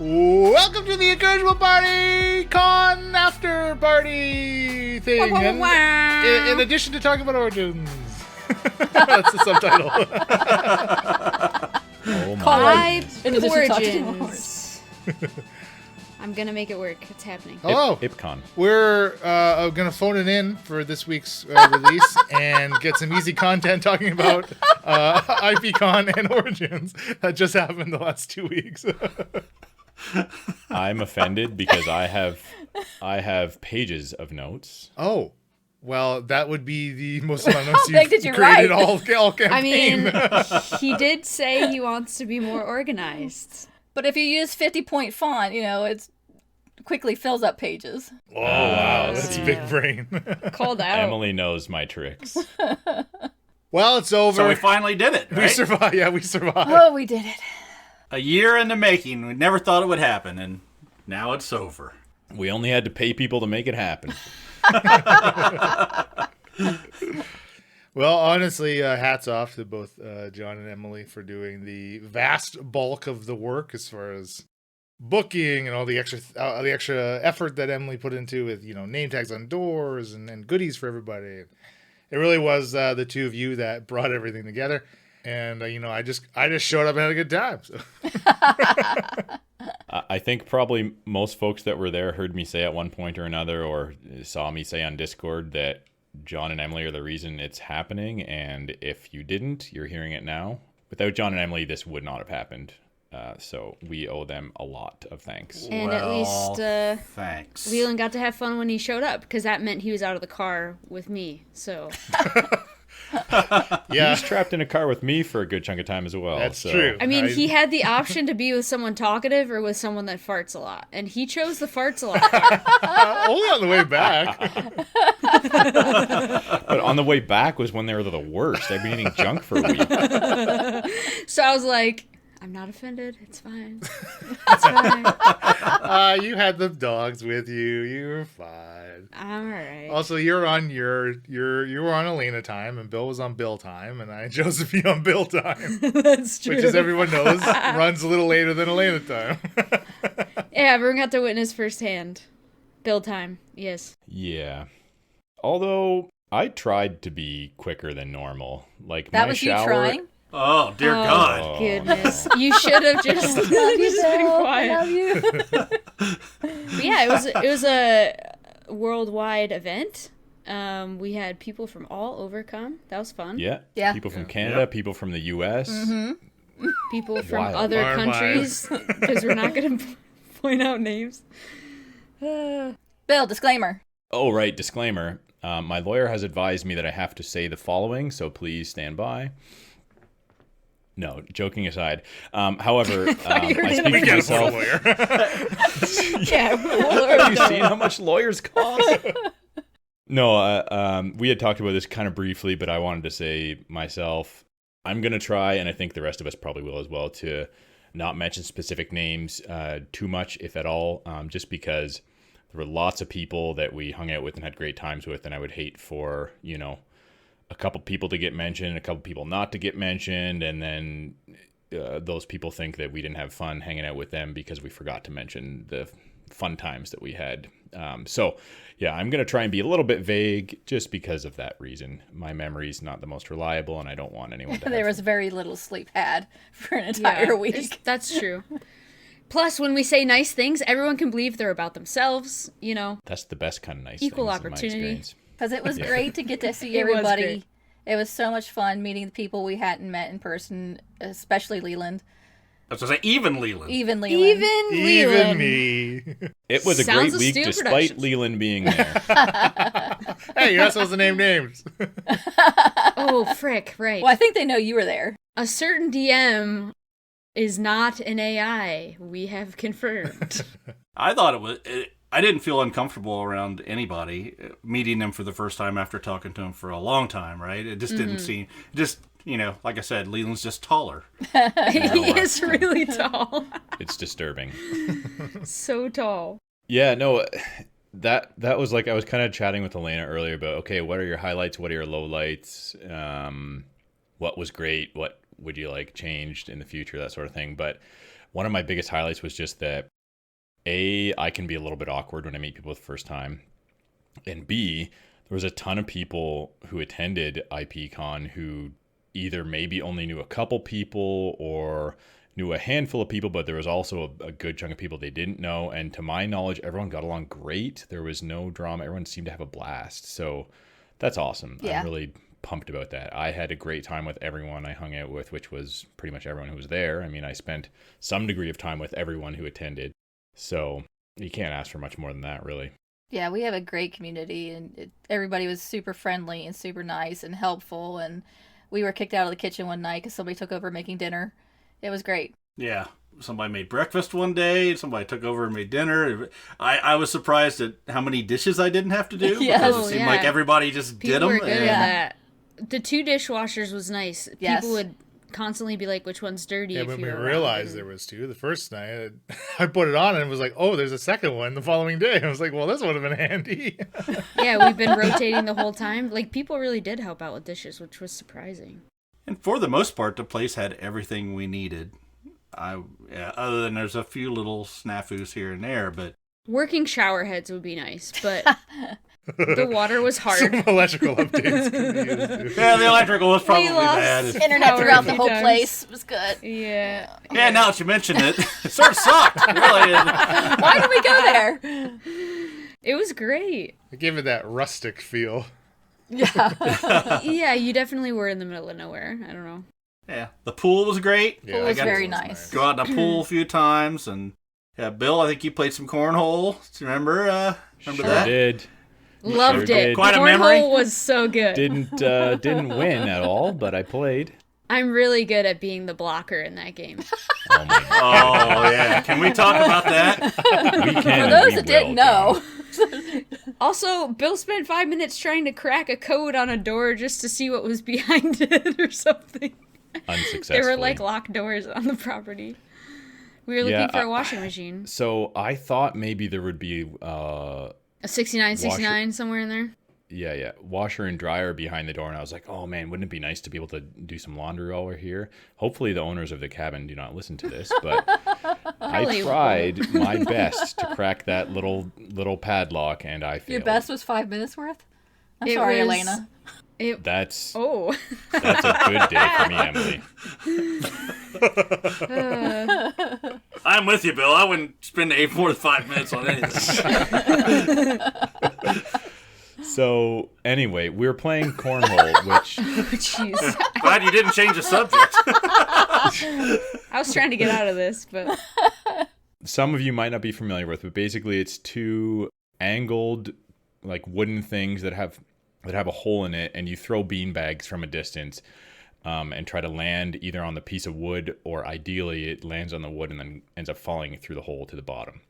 Welcome to the Incorrigible Party Con after party thing. And in addition to talking about origins. That's the subtitle. Oh my. Origins. I'm gonna make it work. It's happening. Hello. IPCon. We're gonna phone it in for this week's release and get some easy content talking about IPCon and origins that just happened the last 2 weeks. I'm offended because I have pages of notes. Oh. Well, that would be the most amount of notes you've right? created all campaign. I mean, he did say he wants to be more organized. But if you use 50-point font, it quickly fills up pages. Oh, wow. That's big brain. Called out. Emily knows my tricks. Well, it's over. So we finally did it, right? We survived. Yeah, we survived. Oh, we did it. A year in the making. We never thought it would happen, and now it's over. We only had to pay people to make it happen. Well, honestly, hats off to both John and Emily for doing the vast bulk of the work as far as booking and all the extra effort that Emily put into with name tags on doors and goodies for everybody. It really was the two of you that brought everything together, and I just showed up and had a good time. So. I think probably most folks that were there heard me say at one point or another, or saw me say on Discord, that John and Emily are the reason it's happening, and if you didn't, you're hearing it now. Without John and Emily, this would not have happened. So we owe them a lot of thanks. And at least thanks. Leland got to have fun when he showed up, because that meant he was out of the car with me. So He was trapped in a car with me for a good chunk of time as well. That's true. I mean, he had the option to be with someone talkative or with someone that farts a lot, and he chose the farts a lot. Only on the way back. But on the way back was when they were the worst. I'd been eating junk for a week. So I was like, I'm not offended. It's fine. It's fine. You had the dogs with you. You were fine. All right. Also, you're on you were on Alana time, and Bill was on Bill time, and I chose to be on Bill time. That's true. Which, as everyone knows, runs a little later than Alana time. Yeah, everyone got to witness firsthand. Bill time, yes. Yeah. Although I tried to be quicker than normal. Like That my was shower. you trying? Oh, dear God. Oh, Goodness. You should have just been quiet. Love you. But yeah, it was a worldwide event. We had people from all over come. That was fun. Yeah. Yeah. People from Canada, people from the U.S. Mm-hmm. People from Wild. other Wild. countries, because we're not going to point out names. Bill, disclaimer. Oh, right. Disclaimer. My lawyer has advised me that I have to say the following, so please stand by. No, joking aside. However, I speak We for get it for a myself. lawyer. Yeah. Have you seen how much lawyers cost? No, we had talked about this kind of briefly, but I wanted to say myself, I'm going to try, and I think the rest of us probably will as well, to not mention specific names too much, if at all, just because there were lots of people that we hung out with and had great times with, and I would hate for, a couple people to get mentioned, a couple people not to get mentioned, and then those people think that we didn't have fun hanging out with them because we forgot to mention the fun times that we had. So, yeah, I'm going to try and be a little bit vague just because of that reason. My memory's not the most reliable, and I don't want anyone to There was very little sleep had for an entire week. That's true. Plus, when we say nice things, everyone can believe they're about themselves, That's the best kind of nice Equal things opportunity. in my experience. Because it was great to get to see It was everybody. great. It was so much fun meeting the people we hadn't met in person, especially Leland. I was going to say, even Leland. Even Leland. Even Leland. Even me. It was a Sounds great of week Stu despite Productions. Leland being there. Hey, you're not supposed to name names. Oh, frick, right. Well, I think they know you were there. A certain DM is not an AI. We have confirmed. I thought I didn't feel uncomfortable around anybody meeting them for the first time after talking to them for a long time, right? It just didn't seem, like I said, Leland's just taller. He is really tall. It's disturbing. So tall. Yeah, no, that was like, I was kind of chatting with Alana earlier about, okay, what are your highlights? What are your lowlights? What was great? What would you like changed in the future? That sort of thing. But one of my biggest highlights was just that I can be a little bit awkward when I meet people for the first time, and B, there was a ton of people who attended IPCon who either maybe only knew a couple people or knew a handful of people, but there was also a good chunk of people they didn't know. And to my knowledge, everyone got along great. There was no drama. Everyone seemed to have a blast. So that's awesome. Yeah. I'm really pumped about that. I had a great time with everyone I hung out with, which was pretty much everyone who was there. I mean, I spent some degree of time with everyone who attended. So you can't ask for much more than that, really. Yeah, we have a great community, and everybody was super friendly and super nice and helpful. And we were kicked out of the kitchen one night because somebody took over making dinner. It was great. Yeah. Somebody made breakfast one day. Somebody took over and made dinner. I was surprised at how many dishes I didn't have to do. Yes. Because it seemed like everybody just People did them. were good and- at that. The 2 dishwashers was nice. Yes. People would constantly be like, which one's dirty? Yeah, if when we you're around. realized there was 2 the first night, I put it on and it was like, oh, there's a second one the following day. I was like, well, this would have been handy. Yeah, we've been rotating the whole time. Like, people really did help out with dishes, which was surprising. And for the most part, the place had everything we needed. Other than there's a few little snafus here and there, but Working shower heads would be nice, but the water was hard. Some electrical updates could be used. yeah, the electrical was probably lost bad. Internet Power throughout a the few whole times. place was good. Yeah. Yeah, now that you mention it, it sort of sucked. Really. Why did we go there? It was great. It gave it that rustic feel. Yeah. Yeah, you definitely were in the middle of nowhere. I don't know. Yeah, the pool was great. Yeah, It was I got very to nice. go out in the pool a few times, and yeah, Bill, I think you played some cornhole. Do you remember? Remember Sure that? did. Loved Sure it. did. Quite a Cornhole memory. was so good. Didn't win at all, but I played. I'm really good at being the blocker in that game. Oh my Oh yeah, can we talk about that? We can. For and those we that didn't will, know, Also, Bill spent 5 minutes trying to crack a code on a door just to see what was behind it or something. unsuccessfully. There were like locked doors on the property. We were looking Yeah, for a washing machine. So I thought maybe there would be A 6969 somewhere in there. washer and dryer behind the door, and I was like, oh man, wouldn't it be nice to be able to do some laundry while we're here? Hopefully the owners of the cabin do not listen to this, but I Probably tried my best to crack that little padlock, and I failed. your best was 5 minutes worth? I'm It sorry, was- Elena. That's Oh. that's a good day for me, Emily. I'm with you, Bill. I wouldn't spend more than 5 minutes on anything. So anyway, we were playing cornhole, which Jeez. Glad you didn't change the subject. I was trying to get out of this, but some of you might not be familiar with, but basically it's 2 angled like wooden things that have a hole in it, and you throw bean bags from a distance and try to land either on the piece of wood, or ideally it lands on the wood and then ends up falling through the hole to the bottom.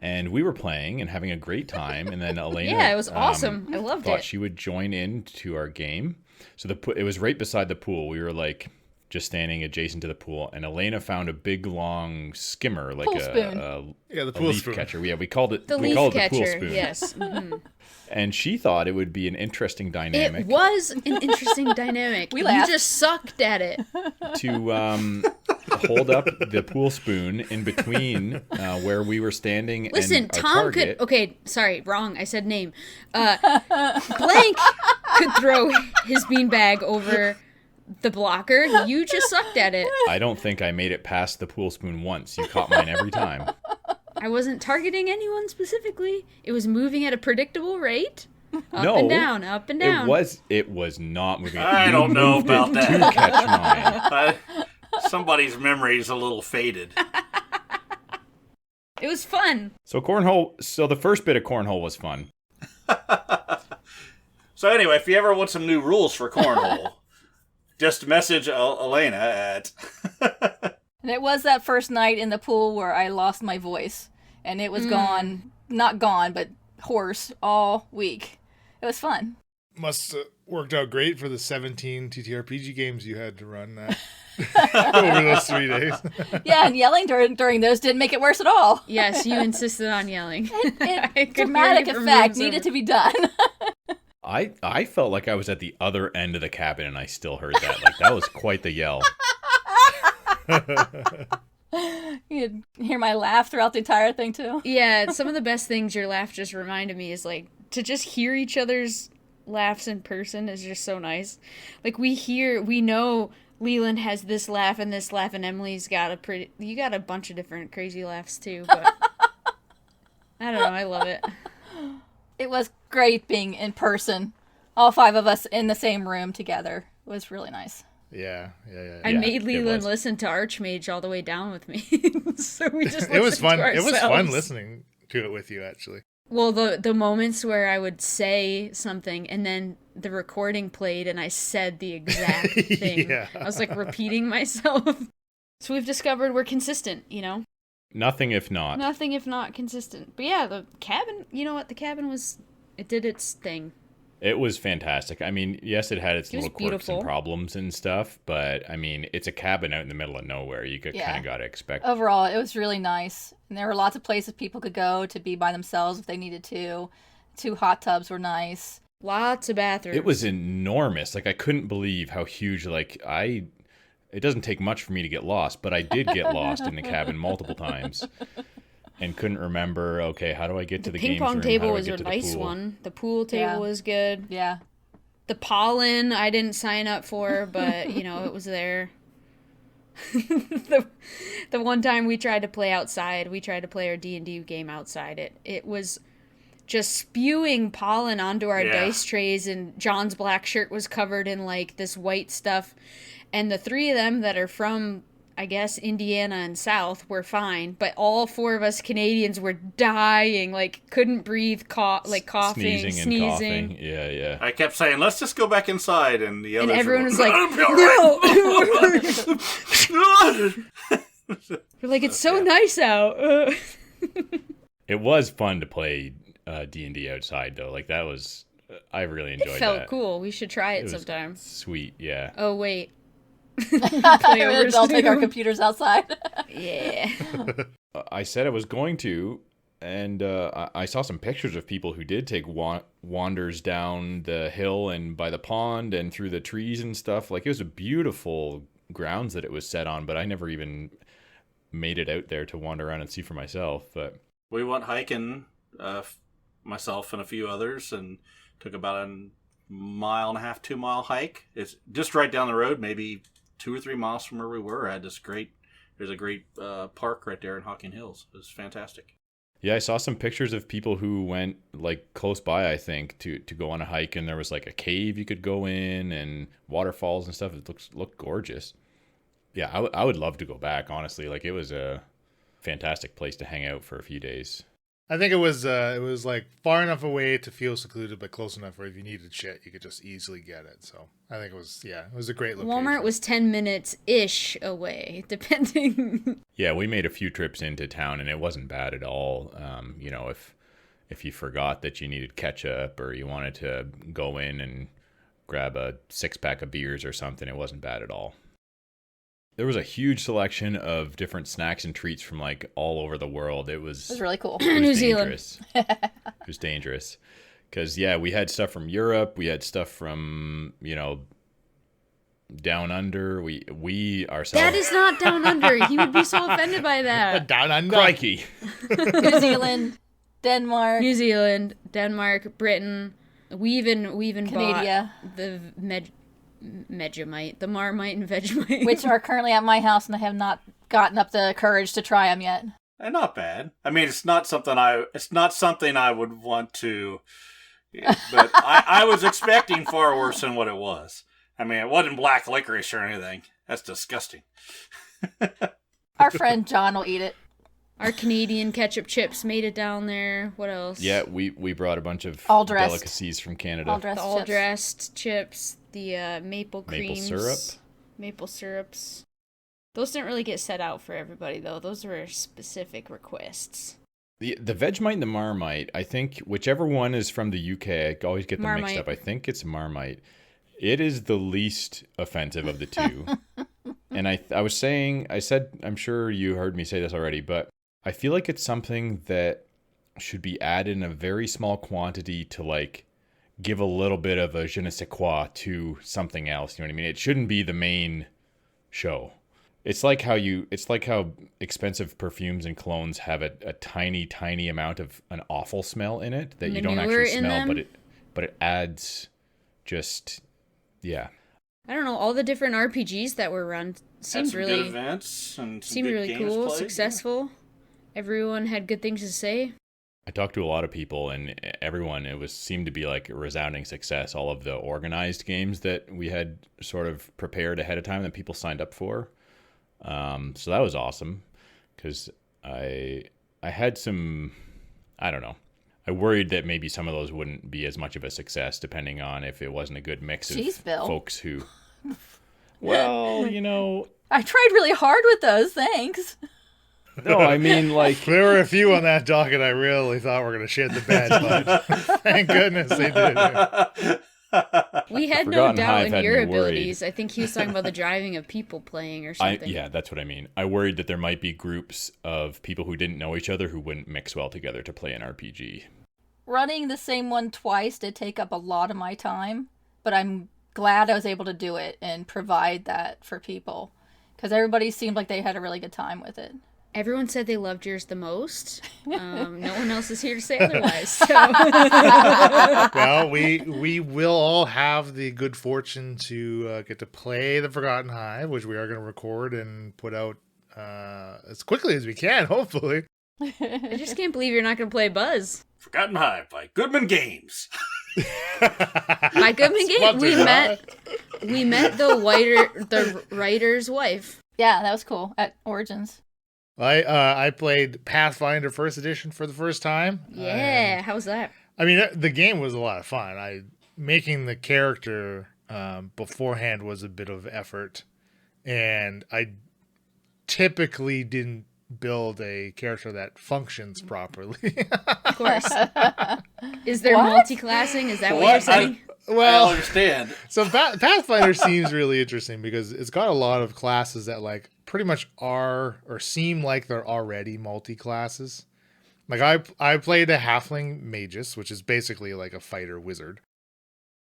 And we were playing and having a great time, and then Elena yeah, it was awesome. I loved thought it. she would join in to our game. So it was right beside the pool. We were like just standing adjacent to the pool, and Elena found a big long skimmer, like Pool a spoon. Yeah, the a pool leaf spoon. catcher. Yeah, we called it The we leaf called it the pool catcher, spoon. yes. Mhm. And she thought it would be an interesting dynamic It was an interesting dynamic. We You laughed. just sucked at it. to hold up the pool spoon in between where we were standing Listen, and our Tom target. could. Okay, sorry, wrong. I said name. Blank could throw his beanbag over the blocker. You just sucked at it. I don't think I made it past the pool spoon once. You caught mine every time. I wasn't targeting anyone specifically. It was moving at a predictable rate. Up No, and down, up and down. It was not moving. I You don't know moved about it that. to catch mine. Somebody's memory is a little faded. It was fun. So cornhole. So the first bit of cornhole was fun. So anyway, if you ever want some new rules for cornhole, just message Elena at... And it was that first night in the pool where I lost my voice. And it was gone, not gone, but hoarse all week. It was fun. Must have worked out great for the 17 TTRPG games you had to run over those 3 days. Yeah, and yelling during those didn't make it worse at all. Yes, you insisted on yelling. I could hear Dramatic you from effect rooms needed over. to be done. I felt like I was at the other end of the cabin, and I still heard that. Like that was quite the yell. You could hear my laugh throughout the entire thing too. Yeah, some of the best things your laugh just reminded me is like to just hear each other's laughs in person is just so nice. Like we know Leland has this laugh, and Emily's got you got a bunch of different crazy laughs too, but I don't know, I love it. It was great being in person. All 5 of us in the same room together. It was really nice. Yeah. I made it Leland was. listen to Archmage all the way down with me. So we just It was fun. to It was fun ourselves. listening to it with you, actually. Well, the moments where I would say something and then the recording played and I said the exact thing. Yeah. I was like repeating myself. So we've discovered we're consistent, you know? Nothing if not. Nothing if not consistent. But yeah, the cabin, you know what? The cabin it did its thing. It was fantastic. I mean, yes, it had its It was little quirks beautiful. and problems and stuff, but I mean, it's a cabin out in the middle of nowhere. You Yeah. kind of got to expect. Overall, it was really nice. And there were lots of places people could go to be by themselves if they needed to. 2 hot tubs were nice. Lots of bathrooms. It was enormous. Like, I couldn't believe how huge, it doesn't take much for me to get lost, but I did get lost in the cabin multiple times and couldn't remember, okay, how do I get to the ping games pong room? table How do I was get a to the nice pool? one. The pool table Yeah. was good. Yeah. The pollen I didn't sign up for, but you know, it was there. the one time we tried to play outside, we tried to play our D&D game outside. It was just spewing pollen onto our Yeah. dice trays, and John's black shirt was covered in like this white stuff. And the 3 of them that are from, I guess, Indiana and South were fine, but all 4 of us Canadians were dying, like couldn't breathe, coughing, Sneezing sneezing. and coughing. Yeah. I kept saying, "Let's just go back inside," and the others. And everyone were was going, like, "I'll be all right." We're like, it's so nice out. It was fun to play D&D outside, though. Like, that was... I really enjoyed It felt that. cool. We should try it It was sometime. sweet, yeah. Oh, wait. We'll all take our computers outside. Yeah. I said I was going to, and I saw some pictures of people who did take wanders down the hill and by the pond and through the trees and stuff. Like, it was a beautiful grounds that it was set on, but I never even made it out there to wander around and see for myself. But We went hiking, myself and a few others, and took about a 1.5-mile, 2-mile hike. It's just right down the road, maybe 2 or 3 miles from where we were. There's a great park right there in Hocking Hills. It was fantastic. yeah, I saw some pictures of people who went like close by, I think, to go on a hike, and there was like a cave you could go in and waterfalls and stuff. It looked gorgeous. Yeah, I would love to go back, honestly. Like, it was a fantastic place to hang out for a few days. I think it was like far enough away to feel secluded, but close enough where if you needed shit, you could just easily get it. So I think it was a great location. Walmart was 10 minutes-ish away, depending. Yeah, we made a few trips into town, and it wasn't bad at all. If you forgot that you needed ketchup or you wanted to go in and grab a 6-pack of beers or something, it wasn't bad at all. There was a huge selection of different snacks and treats from like all over the world. It was really cool. New Zealand. dangerous. It was dangerous. Because, yeah, we had stuff from Europe. We had stuff from, down under. We ourselves. That is not down under. He would be so offended by that. Down under. Crikey. New Zealand, Denmark, New Zealand, Denmark, Britain. We even Canada, bought the Vegemite, the Marmite and Vegemite. which are currently at my house, and I have not gotten up the courage to try them yet. And not bad. I mean, it's not something I would want to. But I was expecting far worse than what it was. I mean, it wasn't black licorice or anything. That's disgusting. Our friend John will eat it. Our Canadian ketchup chips made it down there. What else? Yeah, we brought a bunch of All dressed. delicacies from Canada. All dressed The all chips. dressed chips, the maple creams, maple syrups. Those didn't really get set out for everybody though. Those were specific requests. The Vegemite and the Marmite, I think whichever one is from the UK, I always get them mixed Marmite. up. I think it's Marmite. It is the least offensive of the two. And I said, I'm sure you heard me say this already, but I feel like it's something that should be added in a very small quantity to like give a little bit of a je ne sais quoi to something else. You know what I mean? It shouldn't be the main show. It's like how expensive perfumes and colognes have a tiny, tiny amount of an awful smell in it that you don't Manure actually in smell, them? but it adds just, yeah. I don't know, all the different RPGs that were run Had seemed some really good events and some seemed good really games cool, played. successful. Everyone had good things to say. I talked to a lot of people, and everyone, seemed to be like a resounding success. All of the organized games that we had sort of prepared ahead of time that people signed up for. So that was awesome, because I had some, I don't know. I worried that maybe some of those wouldn't be as much of a success, depending on if it wasn't a good mix of Jeez, Bill. folks who. Well, I tried really hard with those, thanks. no, I mean, like, There were a few on that docket I really thought were going to shit the bed, but thank goodness they did. We had no Forgotten doubt Hive in had your me worried. abilities. I think he was talking about the driving of people playing or something. yeah, that's what I mean. I worried that there might be groups of people who didn't know each other who wouldn't mix well together to play an RPG. Running the same one twice did take up a lot of my time, but I'm glad I was able to do it and provide that for people, because everybody seemed like they had a really good time with it. Everyone said they loved yours the most. No one else is here to say otherwise. So. Well, we will all have the good fortune to get to play the Forgotten Hive, which we are going to record and put out as quickly as we can, hopefully. I just can't believe you're not going to play Buzz. Forgotten Hive by Goodman Games. By Goodman Game, we met the writer's wife. Yeah, that was cool at Origins. I played Pathfinder First Edition for the first time. Yeah, how's that? I mean, the game was a lot of fun. Making the character beforehand was a bit of effort, and I typically didn't build a character that functions properly. Of course. Is there What? multi-classing? Is that what you're saying? I don't understand. So Pathfinder seems really interesting because it's got a lot of classes that like pretty much are or seem like they're already multi-classes. Like I played a halfling magus, which is basically like a fighter wizard.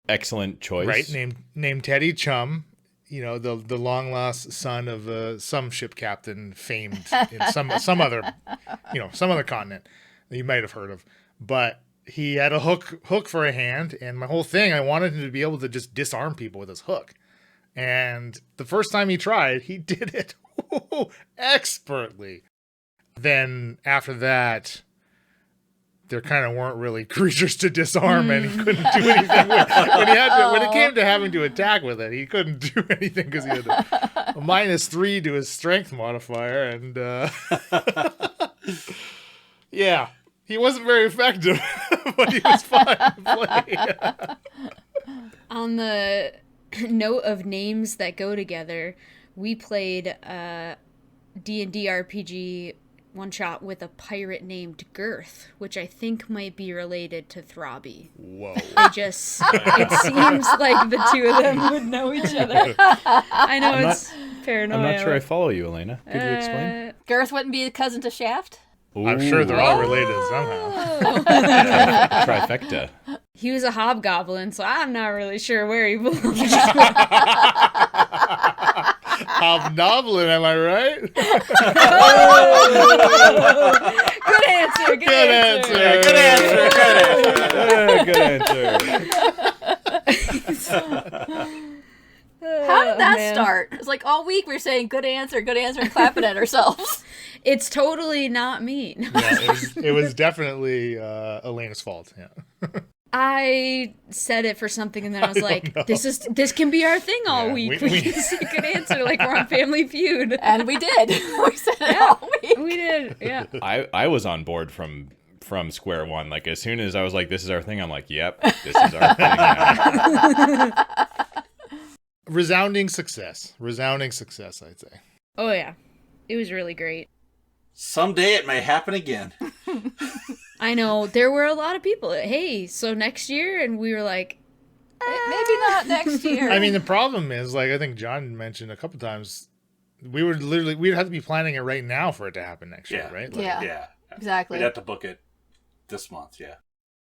Excellent choice. Right, named Teddy Chum, the long lost son of some ship captain famed in some other continent that you might have heard of. But he had a hook for a hand, and my whole thing, I wanted him to be able to just disarm people with his hook. And the first time he tried, he did it expertly. Then after that, there kind of weren't really creatures to disarm, and he couldn't do anything with it. When it came to having to attack with it, he couldn't do anything because he had a -3 to his strength modifier, and yeah, he wasn't very effective, but he was fun to play. On the note of names that go together, we played a D&D RPG one-shot with a pirate named Girth, which I think might be related to Throbby. Whoa. It seems like the two of them would know each other. I know it's paranoia. I'm not sure I follow you, Elena. Could you explain? Gareth wouldn't be a cousin to Shaft? I'm sure they're all related somehow. Trifecta. He was a hobgoblin, so I'm not really sure where he belongs. Hobnoblin, am I right? Good answer. Good answer. Good answer. How did that man. start? It's like all week we're saying good answer, and clapping at ourselves. It's totally not mean. Yeah, it was definitely Elena's fault. Yeah. I said it for something, and then I was like, "This can be our thing all Yeah, week. we- We can say good answer, like we're on Family Feud." And we did. We said it all week. We did, yeah. I was on board from square one. Like, as soon as I was like, this is our thing, I'm like, yep, this is our thing now. Resounding success, I'd say. Oh yeah, it was really great. Someday it may happen again. I know there were a lot of people. Hey, so next year, and we were like, Maybe not next year. I mean, the problem is, like, I think John mentioned a couple times, we'd have to be planning it right now for it to happen next year, Yeah. right? Like, Yeah. Yeah. Exactly. We'd have to book it this month, yeah.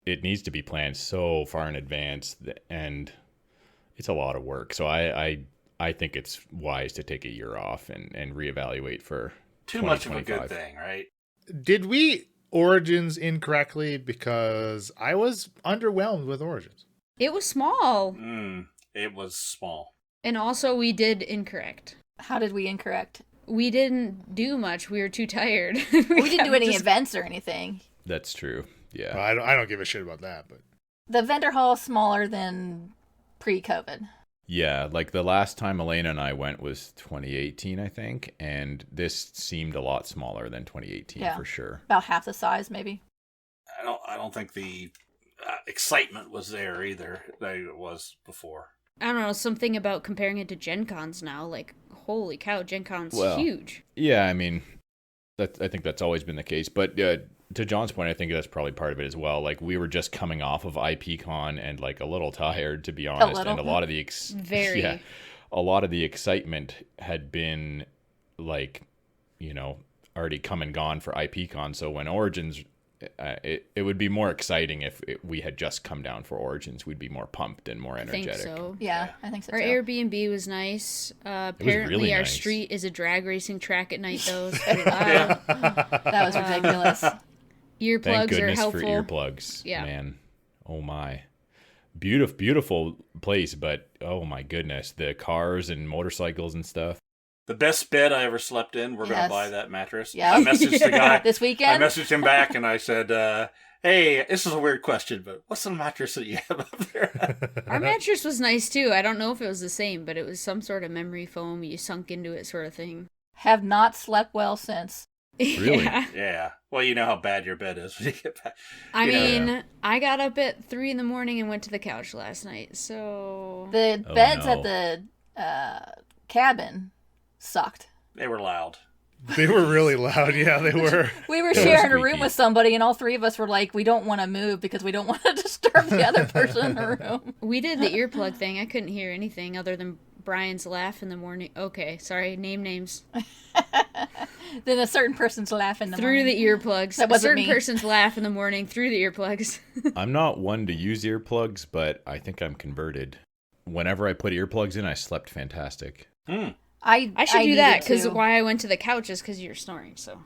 It needs to be planned so far in advance, and it's a lot of work. So I I think it's wise to take a year off and reevaluate for Too much of a 2025. good thing, right? Did we Origins incorrectly? Because I was underwhelmed with Origins. It was small. It was small. And also, we did incorrect. How did we incorrect? We didn't do much. We were too tired. We didn't do any events or anything. That's true. Yeah. Well, I don't give a shit about that, but The vendor hall is smaller than pre-COVID. Yeah, like the last time Alana and I went was 2018, I think, and this seemed a lot smaller than 2018 Yeah. for sure. About half the size, maybe. I don't think the excitement was there either that it was before. I don't know, something about comparing it to Gen Cons now. Like, holy cow, Gen Con's Well, huge. Yeah, I mean, I think that's always been the case. But to John's point, I think that's probably part of it as well. Like, we were just coming off of IPCon and like a little tired, to be honest. little. And a lot of the Very. yeah, a lot of the excitement had been like, already come and gone for IPCon. So when Origins, it would be more exciting if we had just come down for Origins. We'd be more pumped and more I think energetic. so. Yeah, I think so Our too. Airbnb was nice. Apparently, really our nice. street is a drag racing track at night, though. It's pretty loud. That was ridiculous. Thank Earplugs are goodness helpful. for earplugs. Yeah. Man. Oh my. Beautiful place, but oh my goodness, the cars and motorcycles and stuff. The best bed I ever slept in. We're going Yes. to buy that mattress. Yeah. I messaged the guy. This I weekend? messaged him back and I said, hey, this is a weird question, but what's the mattress that you have up there? Our mattress was nice, too. I don't know if it was the same, but it was some sort of memory foam. You sunk into it sort of thing. Have not slept well since. Really? Yeah. Yeah. Well, you know how bad your bed is when you get back. I You know. mean, I got up at 3 a.m. and went to the couch last night, so... The Oh, beds no. at the cabin sucked. They were loud. they were really loud. Yeah, they were. We were They were sharing a room squeaky. with somebody, and all three of us were like, we don't want to move because we don't want to disturb the other person in the room. We did the earplug thing. I couldn't hear anything other than Brian's laugh in the morning. Okay, sorry, name names. Then a certain person's laughing Through the earplugs. That A wasn't certain me. person's laugh in the morning through the earplugs. I'm not one to use earplugs, but I think I'm converted. Whenever I put earplugs in, I slept fantastic. I should do that, needed because to. why I went to the couch is because you were snoring, so...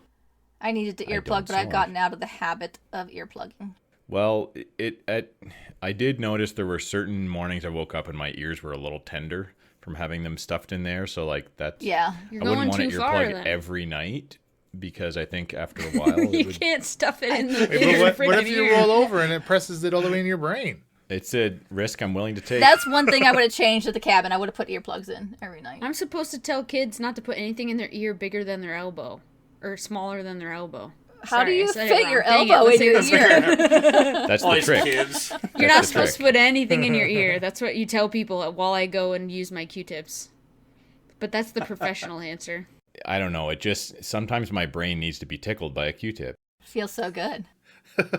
I needed to I don't earplug, but I've snore. gotten out of the habit of earplugging. Well, I did notice there were certain mornings I woke up and my ears were a little tender from having them stuffed in there. So like that's Yeah. You're I wouldn't going want too to far, earplug then. every night because I think after a while it You would, can't stuff it in the Wait, but in your what freaking if you ear. roll over and it presses it all the way in your brain? it's a risk I'm willing to take. That's one thing I would have changed at the cabin. I would have put earplugs in every night. I'm supposed to tell kids not to put anything in their ear bigger than their elbow. Or smaller than their elbow. How do Sorry, I you said it fit wrong. your Dang it, elbow let's in your say this ear? That's All the these trick. kids. You're That's not the supposed to trick. put anything in your ear. That's what you tell people while I go and use my Q-tips. But that's the professional answer. I don't know. It just sometimes my brain needs to be tickled by a Q-tip. Feels so good.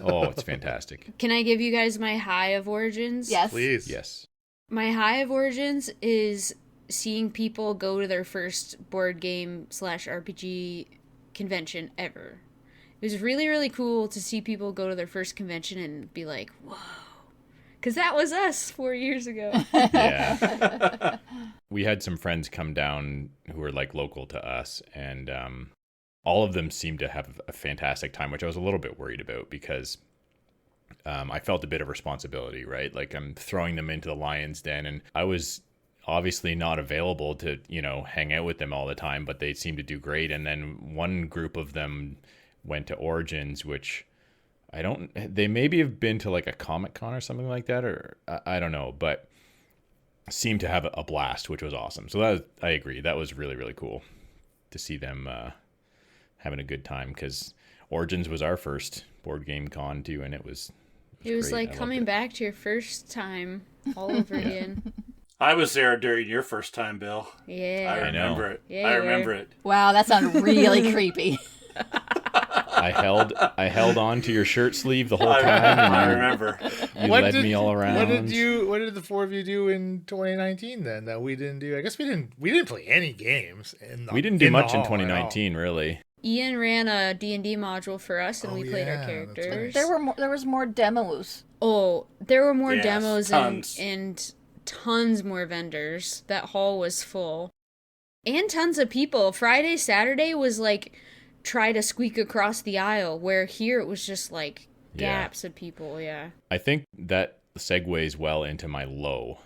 Oh, it's fantastic. Can I give you guys my high of Origins? Yes. Please. Yes. My high of Origins is seeing people go to their first board game / RPG convention ever. It was really, really cool to see people go to their first convention and be like, whoa. Because that was us 4 years ago. Yeah. We had some friends come down who were like local to us, and all of them seemed to have a fantastic time, which I was a little bit worried about because I felt a bit of responsibility, right? Like I'm throwing them into the lion's den, and I was obviously not available to, hang out with them all the time, but they seemed to do great. And then one group of them went to Origins, which they maybe have been to like a Comic-Con or something like that, or I don't know, but seemed to have a blast, which was awesome. So I agree. That was really, really cool to see them having a good time, because Origins was our first board game con too, and it was It was great. I like loved coming it. back to your first time all over again. I was there during your first time, Bill. Yeah. I remember know. it. Yeah, I you remember were. it. Wow, that sounds really creepy. I held on to your shirt sleeve the whole I time, and I you- remember. you led me all around. What did the four of you do in 2019 then that we didn't do? I guess we didn't play any games. We didn't do much in hall at all. 2019, really. Ian ran a D&D module for us, and Oh, we played yeah, our that's characters. nice. There was more demos. Oh, there were more Yes, demos tons. and tons more vendors. That hall was full. And tons of people. Friday, Saturday was like try to squeak across the aisle, where here it was just like gaps of people, yeah. I think that segues well into my low.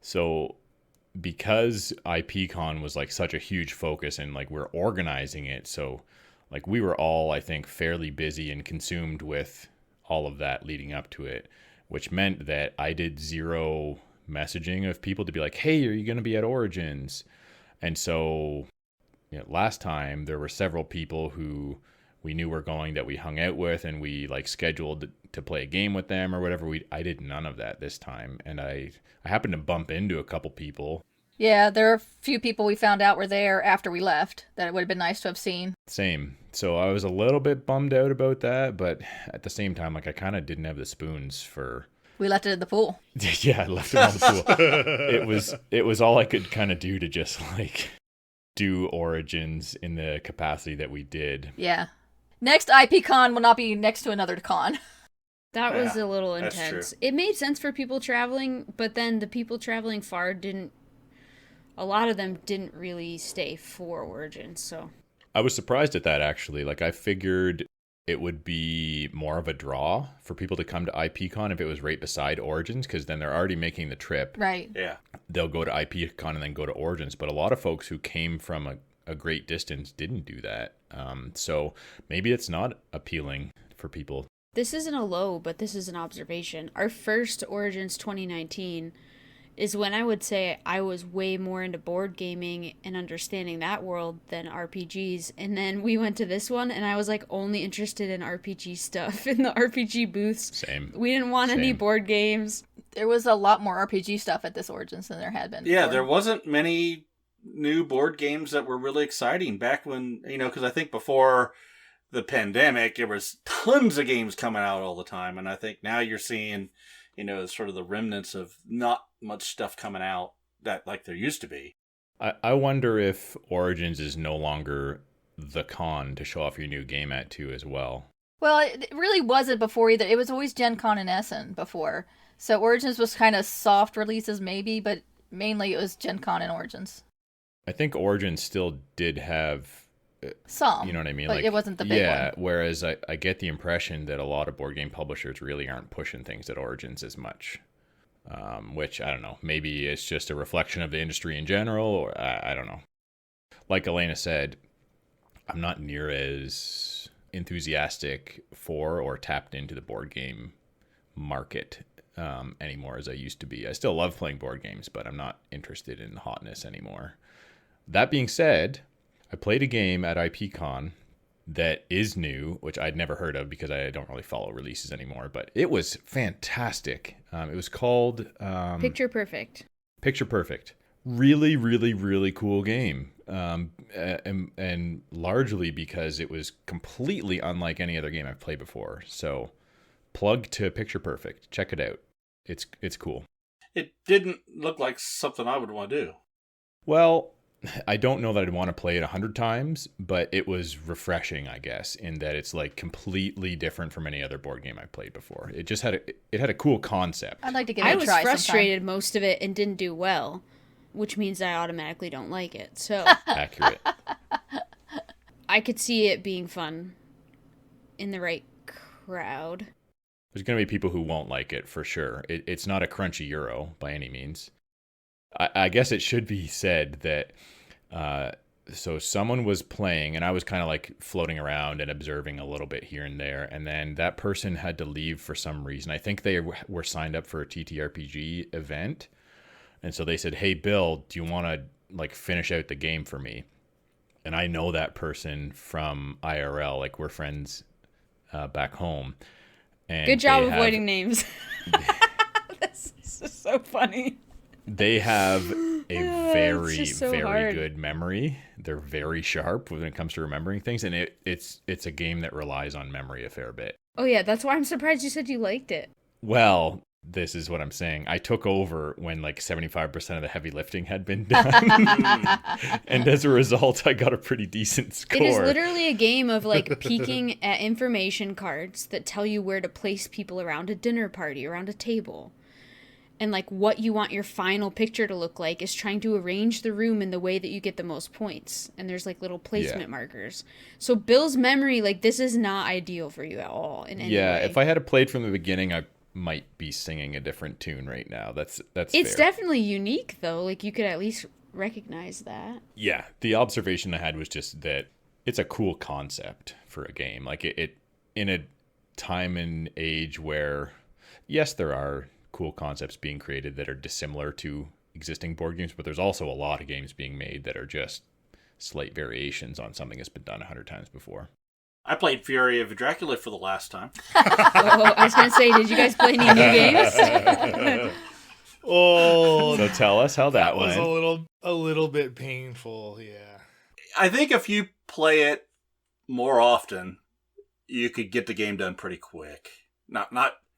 So because IPCon was like such a huge focus and like we're organizing it, so like we were all, I think, fairly busy and consumed with all of that leading up to it, which meant that I did zero messaging of people to be like, hey, are you going to be at Origins? And so, you know, last time there were several people who we knew were going that we hung out with and we like scheduled to play a game with them or whatever. I did none of that this time. And I happened to bump into a couple people. Yeah, there are a few people we found out were there after we left that it would have been nice to have seen. Same. So I was a little bit bummed out about that, but at the same time, like I kind of didn't have the spoons for... We left it at the pool. Yeah, I left it on the pool. It was all I could kind of do to just like do Origins in the capacity that we did. Yeah. Next IPCon will not be next to another con. That was a little that's intense. true. It made sense for people traveling, but then the people traveling far didn't... A lot of them didn't really stay for Origins, so... I was surprised at that, actually. Like, I figured it would be more of a draw for people to come to IPCon if it was right beside Origins, because then they're already making the trip. Right. Yeah. They'll go to IPCon and then go to Origins. But a lot of folks who came from a great distance didn't do that. So maybe it's not appealing for people. This isn't a low, but this is an observation. Our first Origins 2019 is when I would say I was way more into board gaming and understanding that world than RPGs. And then we went to this one, and I was like only interested in RPG stuff in the RPG booths. Same. We didn't want any board games. There was a lot more RPG stuff at this Origins than there had been Yeah, before. there wasn't many new board games that were really exciting back when, because I think before the pandemic, there was tons of games coming out all the time. And I think now you're seeing, sort of the remnants of not much stuff coming out that like there used to be. I wonder if Origins is no longer the con to show off your new game at too as well. Well, it really wasn't before either. It was always Gen Con and Essen before. So Origins was kind of soft releases maybe, but mainly it was Gen Con and Origins. I think Origins still did have some. You know what I mean? But like, it wasn't the big one. Whereas I get the impression that a lot of board game publishers really aren't pushing things at Origins as much. Which, I don't know, maybe it's just a reflection of the industry in general, or I don't know. Like Alana said, I'm not near as enthusiastic for or tapped into the board game market anymore as I used to be. I still love playing board games, but I'm not interested in the hotness anymore. That being said, I played a game at IPCon that is new, which I'd never heard of because I don't really follow releases anymore, but it was fantastic. It was called... Picture Perfect. Picture Perfect. Really, really, really cool game. And largely because it was completely unlike any other game I've played before. So plug to Picture Perfect. Check it out. It's cool. It didn't look like something I would want to do. Well, I don't know that I'd want to play it 100 times, but it was refreshing, I guess, in that it's like completely different from any other board game I've played before. It just had a cool concept. I'd like to give it I a was try frustrated most of it and didn't do well, which means I automatically don't like it. So Accurate. I could see it being fun in the right crowd. There's going to be people who won't like it for sure. It's not a crunchy Euro by any means. I guess it should be said that so someone was playing and I was kind of like floating around and observing a little bit here and there. And then that person had to leave for some reason. I think they were signed up for a TTRPG event. And so they said, hey, Bill, do you want to like finish out the game for me? And I know that person from IRL, like we're friends back home. And good job avoiding names. This is so funny. They have a very, so very hard. good memory. They're very sharp when it comes to remembering things, and it's a game that relies on memory a fair bit. Oh yeah, that's why I'm surprised you said you liked it. Well, this is what I'm saying. I took over when like 75% of the heavy lifting had been done. And as a result, I got a pretty decent score. It is literally a game of like peeking at information cards that tell you where to place people around a dinner party, around a table. and like what you want your final picture to look like is trying to arrange the room in the way that you get the most points. And there's like little placement markers. So Bill's memory, like this is not ideal for you at all in any way. If I had played from the beginning, I might be singing a different tune right now. That's It's fair. definitely unique though. Like you could at least recognize that. Yeah, the observation I had was just that it's a cool concept for a game. Like it in a time and age where, yes, there are cool concepts being created that are dissimilar to existing board games, but there's also a lot of games being made that are just slight variations on something that's been done 100 times before. I played Fury of Dracula for the last time. I was gonna say, did you guys play any new games? So tell us how that was went. a little bit painful. Yeah. I think if you play it more often, you could get the game done pretty quick. Not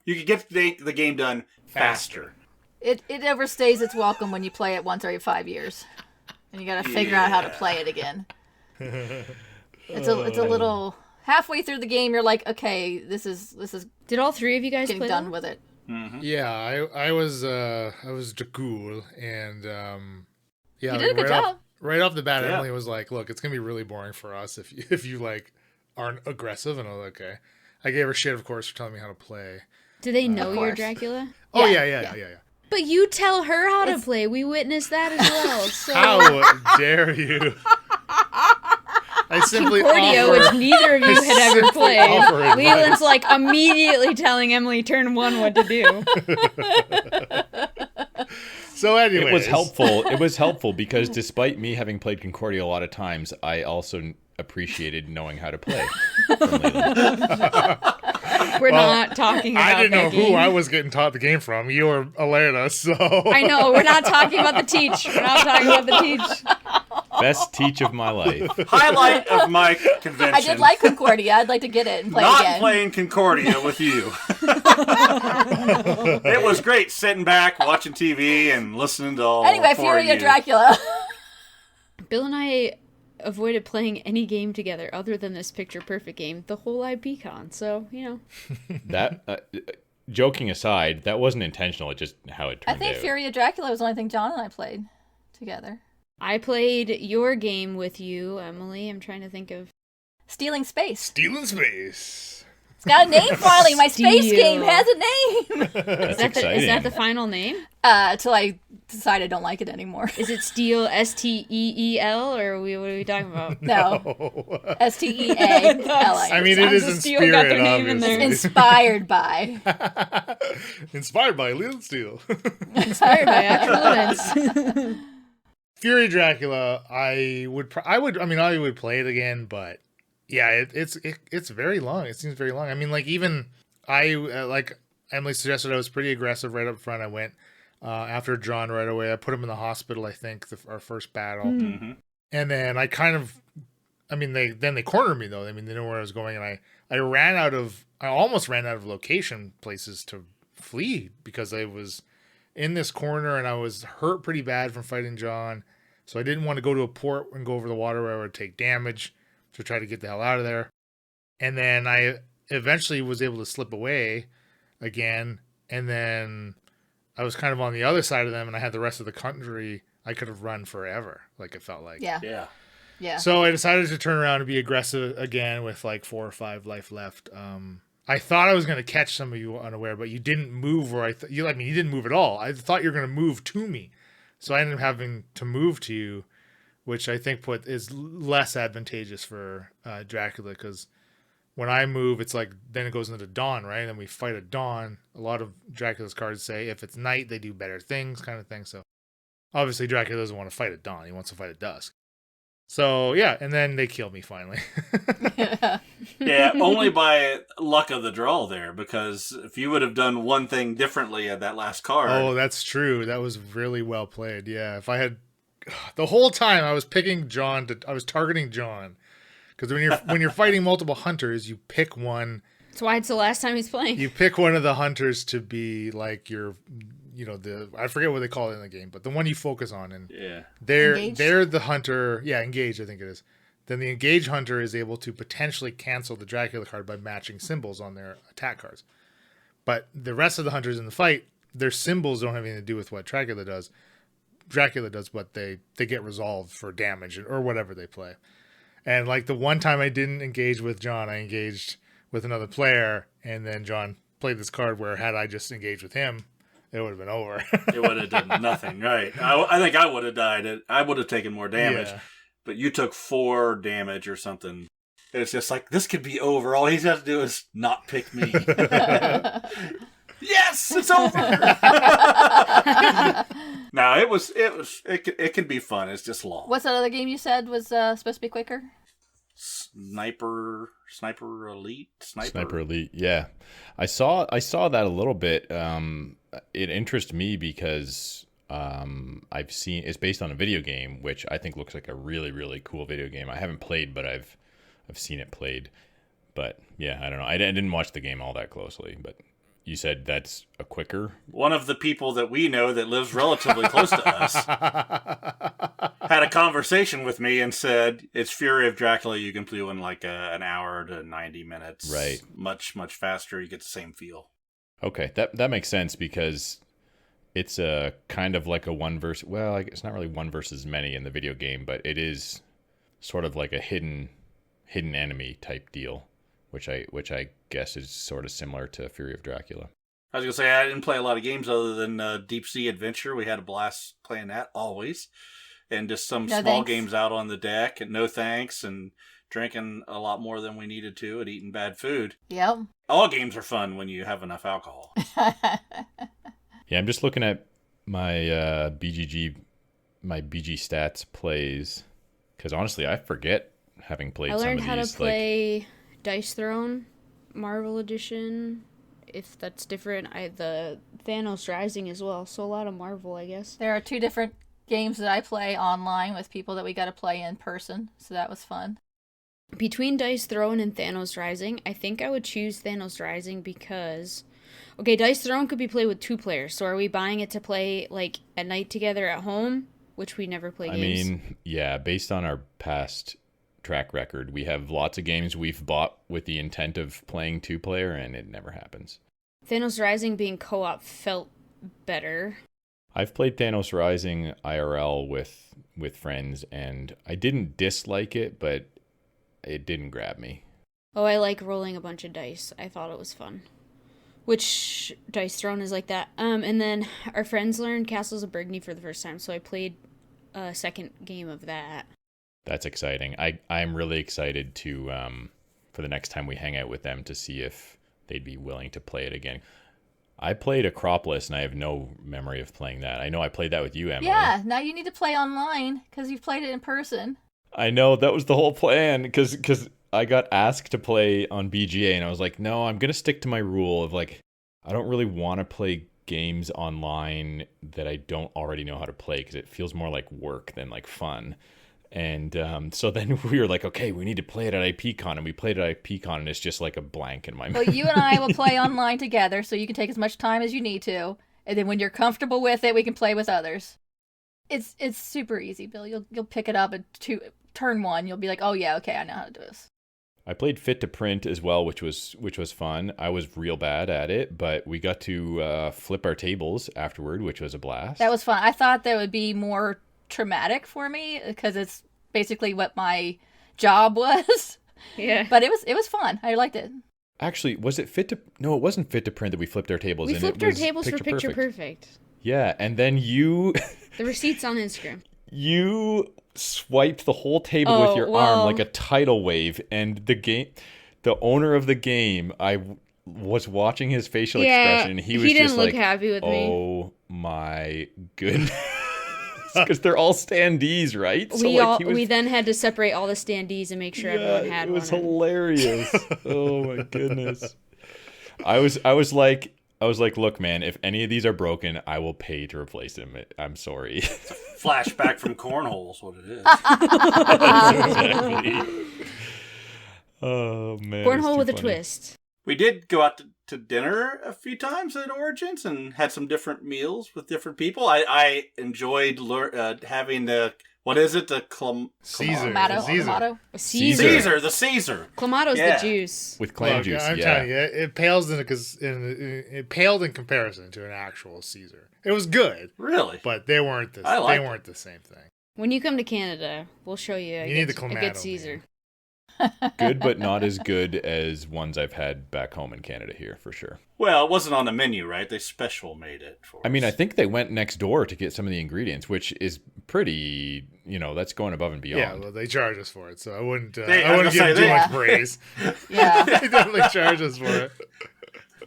you could get the game done faster. It overstays its welcome when you play it once every 5 years, and you got to figure out how to play it again. It's a little halfway through the game. You're like, okay, this is Did all three of you guys getting play done that? with it. Mm-hmm. Yeah, I was Jakul, and yeah, You did a good job. Right off the bat, Yeah. Emily was like, "Look, it's gonna be really boring for us if you like aren't aggressive." And I was like, okay. I gave her shit, of course, for telling me how to play. Do they know Of you're course. Dracula? Oh Yeah, yeah. But you tell her how to play. We witnessed that as well. So How dare you? I simply Concordia, offer. which neither of you had ever offer played. advice. Leland's like immediately telling Emily turn 1 what to do. So anyway, It was helpful. It was helpful because despite me having played Concordia a lot of times, I also appreciated knowing how to play. From Leland. We're not talking about I didn't know that who game. I was getting taught the game from. You or Alana, so I know, we're not talking about the teach. We're not talking about the teach. Best teach of my life. Highlight of my convention. I did like Concordia. I'd like to get it and play Not again. playing Concordia with you. It was great sitting back, watching TV, and listening to all Anyway, four of Fury of you. Dracula. Bill and I avoided playing any game together other than this picture perfect game the whole IPCon. So, you know. That, joking aside, that wasn't intentional. It's just how it I turned think out. Fury of Dracula was the only thing John and I played together. I played your game with you, Emily. I'm trying to think of. Stealing Space. stealing space. It's got a name finally. My space Steal. game has a name. That's Is exciting. that the final name? Till I decide I don't like it anymore. Is it Steel, STEEL, or what are we talking about? No. STEALI. I mean, it Sons is of in Steel got spirit, their name in there. obviously. Inspired by. Inspired by Leland Steele. Inspired by actual events. Fury Dracula. I would play it again, but yeah, it's very long. It seems very long. I mean, like even like Emily suggested, I was pretty aggressive right up front. I went after John right away. I put him in the hospital. I think our first battle, Mhm. and then I kind of, I mean, they cornered me though. I mean, they knew where I was going, and I almost ran out of location places to flee because I was in this corner and I was hurt pretty bad from fighting John. So I didn't want to go to a port and go over the water where I would take damage to try to get the hell out of there. And then I eventually was able to slip away again. And then I was kind of on the other side of them and I had the rest of the country. I could have run forever. Like it felt like. Yeah. Yeah. Yeah. So I decided to turn around and be aggressive again with like 4 or 5 life left. I thought I was going to catch some of you unaware, but you didn't move where you didn't move at all. I thought you were going to move to me. So I ended up having to move to you, which I think is less advantageous for Dracula because when I move, it's like then it goes into dawn, right? And we fight at dawn. A lot of Dracula's cards say if it's night, they do better things, kind of thing. So obviously Dracula doesn't want to fight at dawn. He wants to fight at dusk. So yeah, and then they kill me finally. Yeah, only by luck of the draw there, because if you would have done one thing differently at that last card. Oh, that's true. That was really well played. Yeah, if I had the whole time I was picking John I was targeting John because when you're fighting multiple hunters, you pick one. That's why it's the last time he's playing. You pick one of the hunters to be like your, I forget what they call it in the game, but the one you focus on, and Yeah. they're the hunter. Yeah, engaged, I think it is. Then the engaged hunter is able to potentially cancel the Dracula card by matching symbols on their attack cards. But the rest of the hunters in the fight, their symbols don't have anything to do with what Dracula does. Dracula does, but they get resolved for damage or whatever they play. And like the one time I didn't engage with John, I engaged with another player, and then John played this card where had I just engaged with him, it would have been over. It would have done nothing, right? I think I would have died. I would have taken more damage, but you took 4 damage or something. It's just like, this could be over. All he has to do is not pick me. Yes, it's over. No, it can be fun. It's just long. What's that other game you said was supposed to be quicker? Sniper Elite. Yeah, I saw that a little bit. It interests me because I've seen it's based on a video game, which I think looks like a really, really cool video game. I haven't played, but I've seen it played. But yeah, I don't know. I didn't watch the game all that closely, but you said that's a quicker. One of the people that we know that lives relatively close to us had a conversation with me and said, it's Fury of Dracula. You can do in like an hour to 90 minutes. Right. Much, much faster. You get the same feel. Okay, that makes sense because it's a kind of like a one versus. Well, it's not really one versus many in the video game, but it is sort of like a hidden enemy type deal, which I guess is sort of similar to Fury of Dracula. I was gonna say I didn't play a lot of games other than Deep Sea Adventure. We had a blast playing that always, and just some small games out on the deck. And no thanks, and drinking a lot more than we needed to, and eating bad food. Yep. All games are fun when you have enough alcohol. Yeah, I'm just looking at my BG stats plays because honestly, I forget having played. I learned some of how these, to play Dice Throne, Marvel Edition. If that's different, the Thanos Rising as well. So a lot of Marvel, I guess. There are 2 different games that I play online with people that we got to play in person, so that was fun. Between Dice Throne and Thanos Rising, I think I would choose Thanos Rising because, okay, Dice Throne could be played with 2 players. So are we buying it to play like at night together at home, which we never play games? I mean, yeah, based on our past track record, we have lots of games we've bought with the intent of playing 2-player, and it never happens. Thanos Rising being co-op felt better. I've played Thanos Rising IRL with friends, and I didn't dislike it, but it didn't grab me. Oh, I like rolling a bunch of dice. I thought it was fun. Which Dice Throne is like that. And then our friends learned Castles of Burgundy for the first time, so I played a second game of that. That's exciting. I'm really excited to for the next time we hang out with them to see if they'd be willing to play it again. I played Acropolis, and I have no memory of playing that. I know I played that with you, Emily. Yeah, now you need to play online because you've played it in person. I know, that was the whole plan, because I got asked to play on BGA, and I was like, no, I'm going to stick to my rule of, like, I don't really want to play games online that I don't already know how to play, because it feels more like work than, like, fun. And so then we were like, okay, we need to play it at IPCon, and we played it at IPCon, and it's just like a blank in my mind. Well, you and I will play online together, so you can take as much time as you need to, and then when you're comfortable with it, we can play with others. It's super easy, Bill. You'll pick it up at turn 1. You'll be like, oh yeah, okay, I know how to do this. I played Fit to Print as well, which was fun. I was real bad at it, but we got to flip our tables afterward, which was a blast. That was fun. I thought that would be more traumatic for me because it's basically what my job was. Yeah. But it was fun. I liked it. Actually, was it No, it wasn't Fit to Print that we flipped our tables. We flipped our tables for Picture Perfect. Yeah, and then you... The receipt's on Instagram. You swiped the whole table with your arm like a tidal wave, and the owner of the game, I was watching his facial expression, and he was didn't just look like, happy with me. Oh my goodness. Because they're all standees, right? We then had to separate all the standees and make sure everyone had one. It was hilarious. Oh my goodness. I was like, look, man, if any of these are broken, I will pay to replace them. I'm sorry. It's a flashback from cornhole is what it is. Exactly. Oh, man. Cornhole with a twist. We did go out to dinner a few times at Origins and had some different meals with different people. I enjoyed having the What is it? The Caesar. Clamato. Caesar. Clamato. Caesar. Caesar. The Caesar. Clamato's Yeah. the juice. With clam Look, juice. I'm Yeah. telling you, it pales it paled in comparison to an actual Caesar. It was good, Really? but they weren't I liked they it. weren't the same thing. When you come to Canada, we'll show you You need the a Clamato, good Caesar. man. Good, but not as good as ones I've had back home in Canada here, for sure. Well, it wasn't on the menu, right? They special made it for I mean, I us. think they went next door to get some of the ingredients, which is pretty, that's going above and beyond. Yeah, well, they charge us for it, so I wouldn't. They- I I was wouldn't give gonna them too say, much they- praise. Yeah. They definitely charge us for it.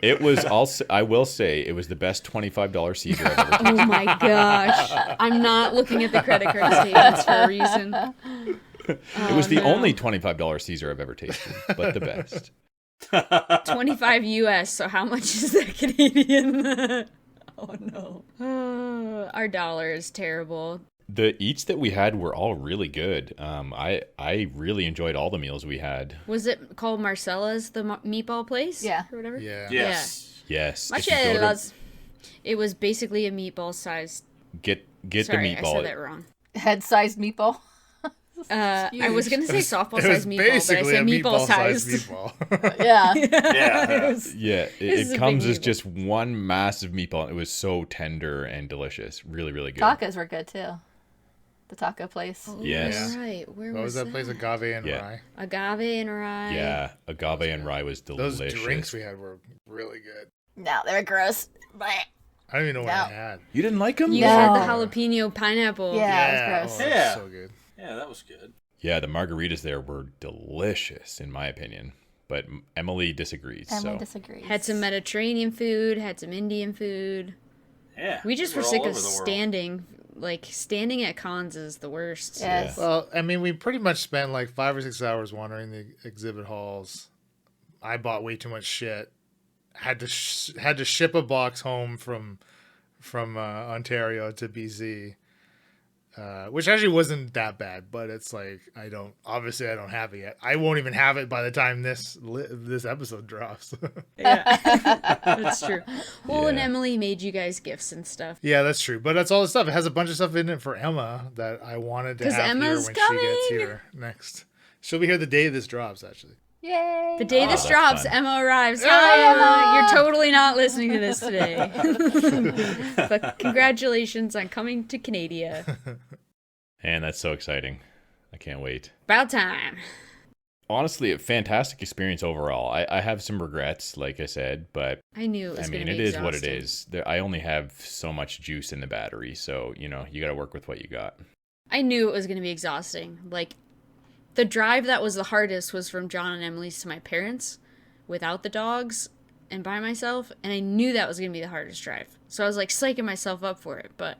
It was also, I will say, it was the best $25 Caesar I've ever tasted. Oh my gosh. I'm not looking at the credit card statements for a reason. It was the only $25 Caesar I've ever tasted, but the best. 25 US, so how much is that Canadian? Oh no. Our dollar is terrible. The eats that we had were all really good. I really enjoyed all the meals we had. Was it called Marcella's, the meatball place? Yeah. Or whatever? Yeah. Yes. Yes. if you go to- Marcella's. It was basically a meatball sized. Get Sorry, the I meatball. said that wrong. Head-sized meatball. I was gonna say softball It was sized meatball, but I basically said a meatball meatball-sized sized. meatball. Yeah. Yeah. Yeah, This is it a comes big as meatball. just one massive meatball. It was so tender and delicious. Really, really good. Tacos were good too. The taco place. Oh, Yes. Right. Where What was that place? Agave and Yeah. rye. Agave and rye. Yeah, agave and rye was Those delicious. drinks we had were really good. No, they were gross. Blech. I don't even know what I No. had. You didn't like them? You No. had the jalapeno pineapple. Yeah, it was oh, gross. that was Yeah. so good. Yeah, that was good. Yeah, the margaritas there were delicious, in my opinion. But Emily disagrees. Emily so disagrees. Had some Mediterranean food, had some Indian food. Yeah. We just we're were all sick over of the world. standing. Like, standing at cons is the worst. Yes. Well, I mean, we pretty much spent like 5 or 6 hours wandering the exhibit halls. I bought way too much shit. Had to ship a box home from Ontario to BC, which actually wasn't that bad. But it's like I don't have it yet. I won't even have it by the time this episode drops. Yeah. That's true. Well, and Yeah. Emily made you guys gifts and stuff. Yeah, that's true. But that's all the stuff. It has a bunch of stuff in it for Emma that I wanted to 'Cause have Emma's here when she gets coming! here next. She'll be here the day this drops, actually. Yay. The day Oh, this that's drops, fun. Emma arrives. Yeah. Hi, Emma. Emma! You're totally not listening to this today. But congratulations on coming to Canada. And that's so exciting. I can't wait. About time. Honestly, a fantastic experience overall. I have some regrets, like I said, but I knew it was I going mean, to be it is what it exhausting. is. I only have so much juice in the battery, so, you got to work with what you got. I knew it was going to be exhausting. Like, the drive that was the hardest was from John and Emily's to my parents without the dogs and by myself, and I knew that was going to be the hardest drive. So I was like psyching myself up for it, but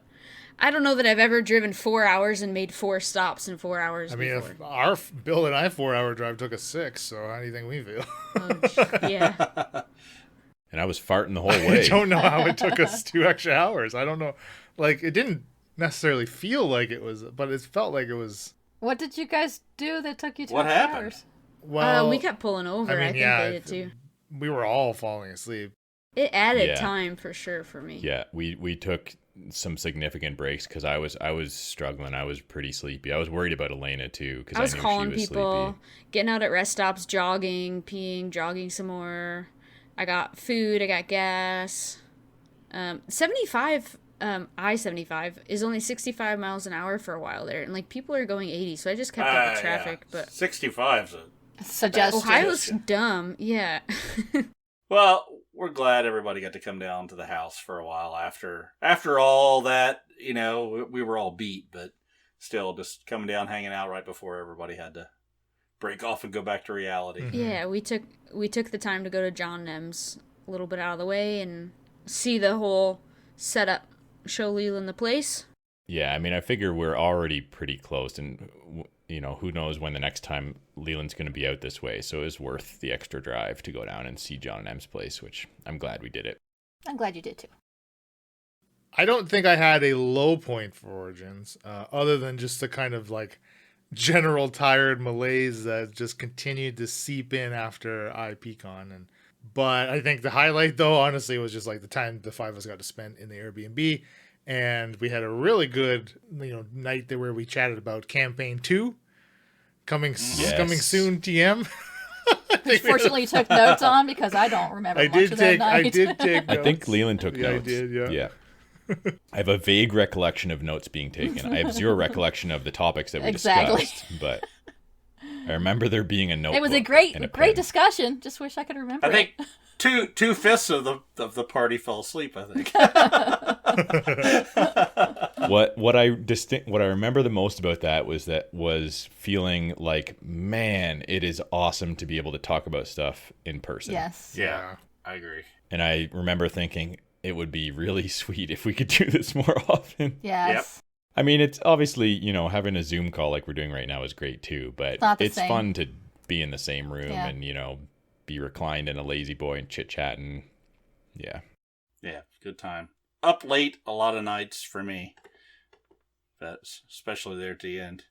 I don't know that I've ever driven 4 hours and made 4 stops in 4 hours I mean, before. if our Bill and I 4-hour drive took us 6, so how do you think we feel? Yeah. And I was farting the whole I way. don't know how it took us 2 extra hours. I don't know. Like, it didn't necessarily feel like it was, but it felt like it was. What did you guys do that took you 2 What happened? hours? Well, We kept pulling over. I think they did too. we were all falling asleep. It added Yeah. time for sure for me. Yeah, we took some significant breaks because I was struggling. I was pretty sleepy. I was worried about Elena too because I was knew calling she was people, sleepy. getting out at rest stops, jogging, peeing, jogging some more. I got food, I got gas. 75, I-75 is only 65 miles an hour for a while there. And like people are going 80, so I just kept up with traffic. Yeah. But 65's a... Suggestion. Ohio's dumb, yeah. Well, we're glad everybody got to come down to the house for a while after all that. We were all beat, but still just coming down, hanging out right before everybody had to break off and go back to reality. Mhm. Yeah, we took the time to go to John Nem's a little bit out of the way and see the whole setup, show Leland the place. Yeah, I mean, I figure we're already pretty close, and who knows when the next time Leland's going to be out this way. So it was worth the extra drive to go down and see John and M's place, which I'm glad we did it. I'm glad you did too. I don't think I had a low point for Origins, other than just the kind of like general tired malaise that just continued to seep in after IPCon. But I think the highlight, though, honestly, was just like the time the 5 of us got to spend in the Airbnb and we had a really good night there where we chatted about campaign 2 coming soon. TM. Which fortunately you took notes on, because I don't remember much of that night. I did take notes. I think Leland took Yeah, notes. I did, yeah. I have a vague recollection of notes being taken. I have zero recollection of the topics that we Exactly. discussed, but I remember there being a notebook. It was a and great pen. discussion. Just wish I could remember I think it. two-fifths of the party fell asleep, I think. What I remember the most about that was feeling like, man, it is awesome to be able to talk about stuff in person. Yes. Yeah, I agree. And I remember thinking it would be really sweet if we could do this more often. Yes. Yep. I mean, it's obviously, having a Zoom call like we're doing right now is great too, but Not the it's same. fun to be in the same room Yeah. and, be reclined in a lazy boy and chit-chatting. Yeah. Yeah, good time. Up late a lot of nights for me. But especially there at the end.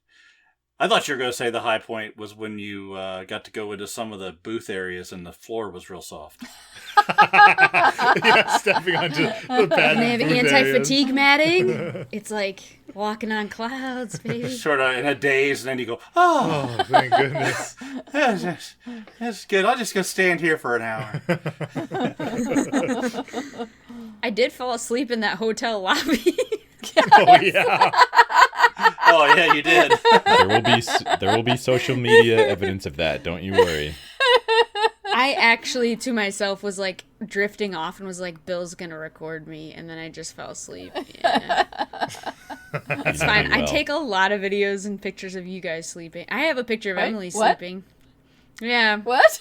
I thought you were going to say the high point was when you got to go into some of the booth areas and the floor was real soft. Yeah, stepping onto the pad. And they have anti-fatigue matting. It's like walking on clouds, baby. Sort of in a daze, and then you go, oh, Oh, thank goodness. that's good. I'll just go stand here for an hour. I did fall asleep in that hotel lobby. Oh, yeah. Oh, yeah, you did. There will be social media evidence of that. Don't you worry. I actually, to myself, was like drifting off and was like, Bill's gonna record me. And then I just fell asleep. Yeah. It's fine. I take a lot of videos and pictures of you guys sleeping. I have a picture of Wait, Emily what? sleeping. Yeah. What?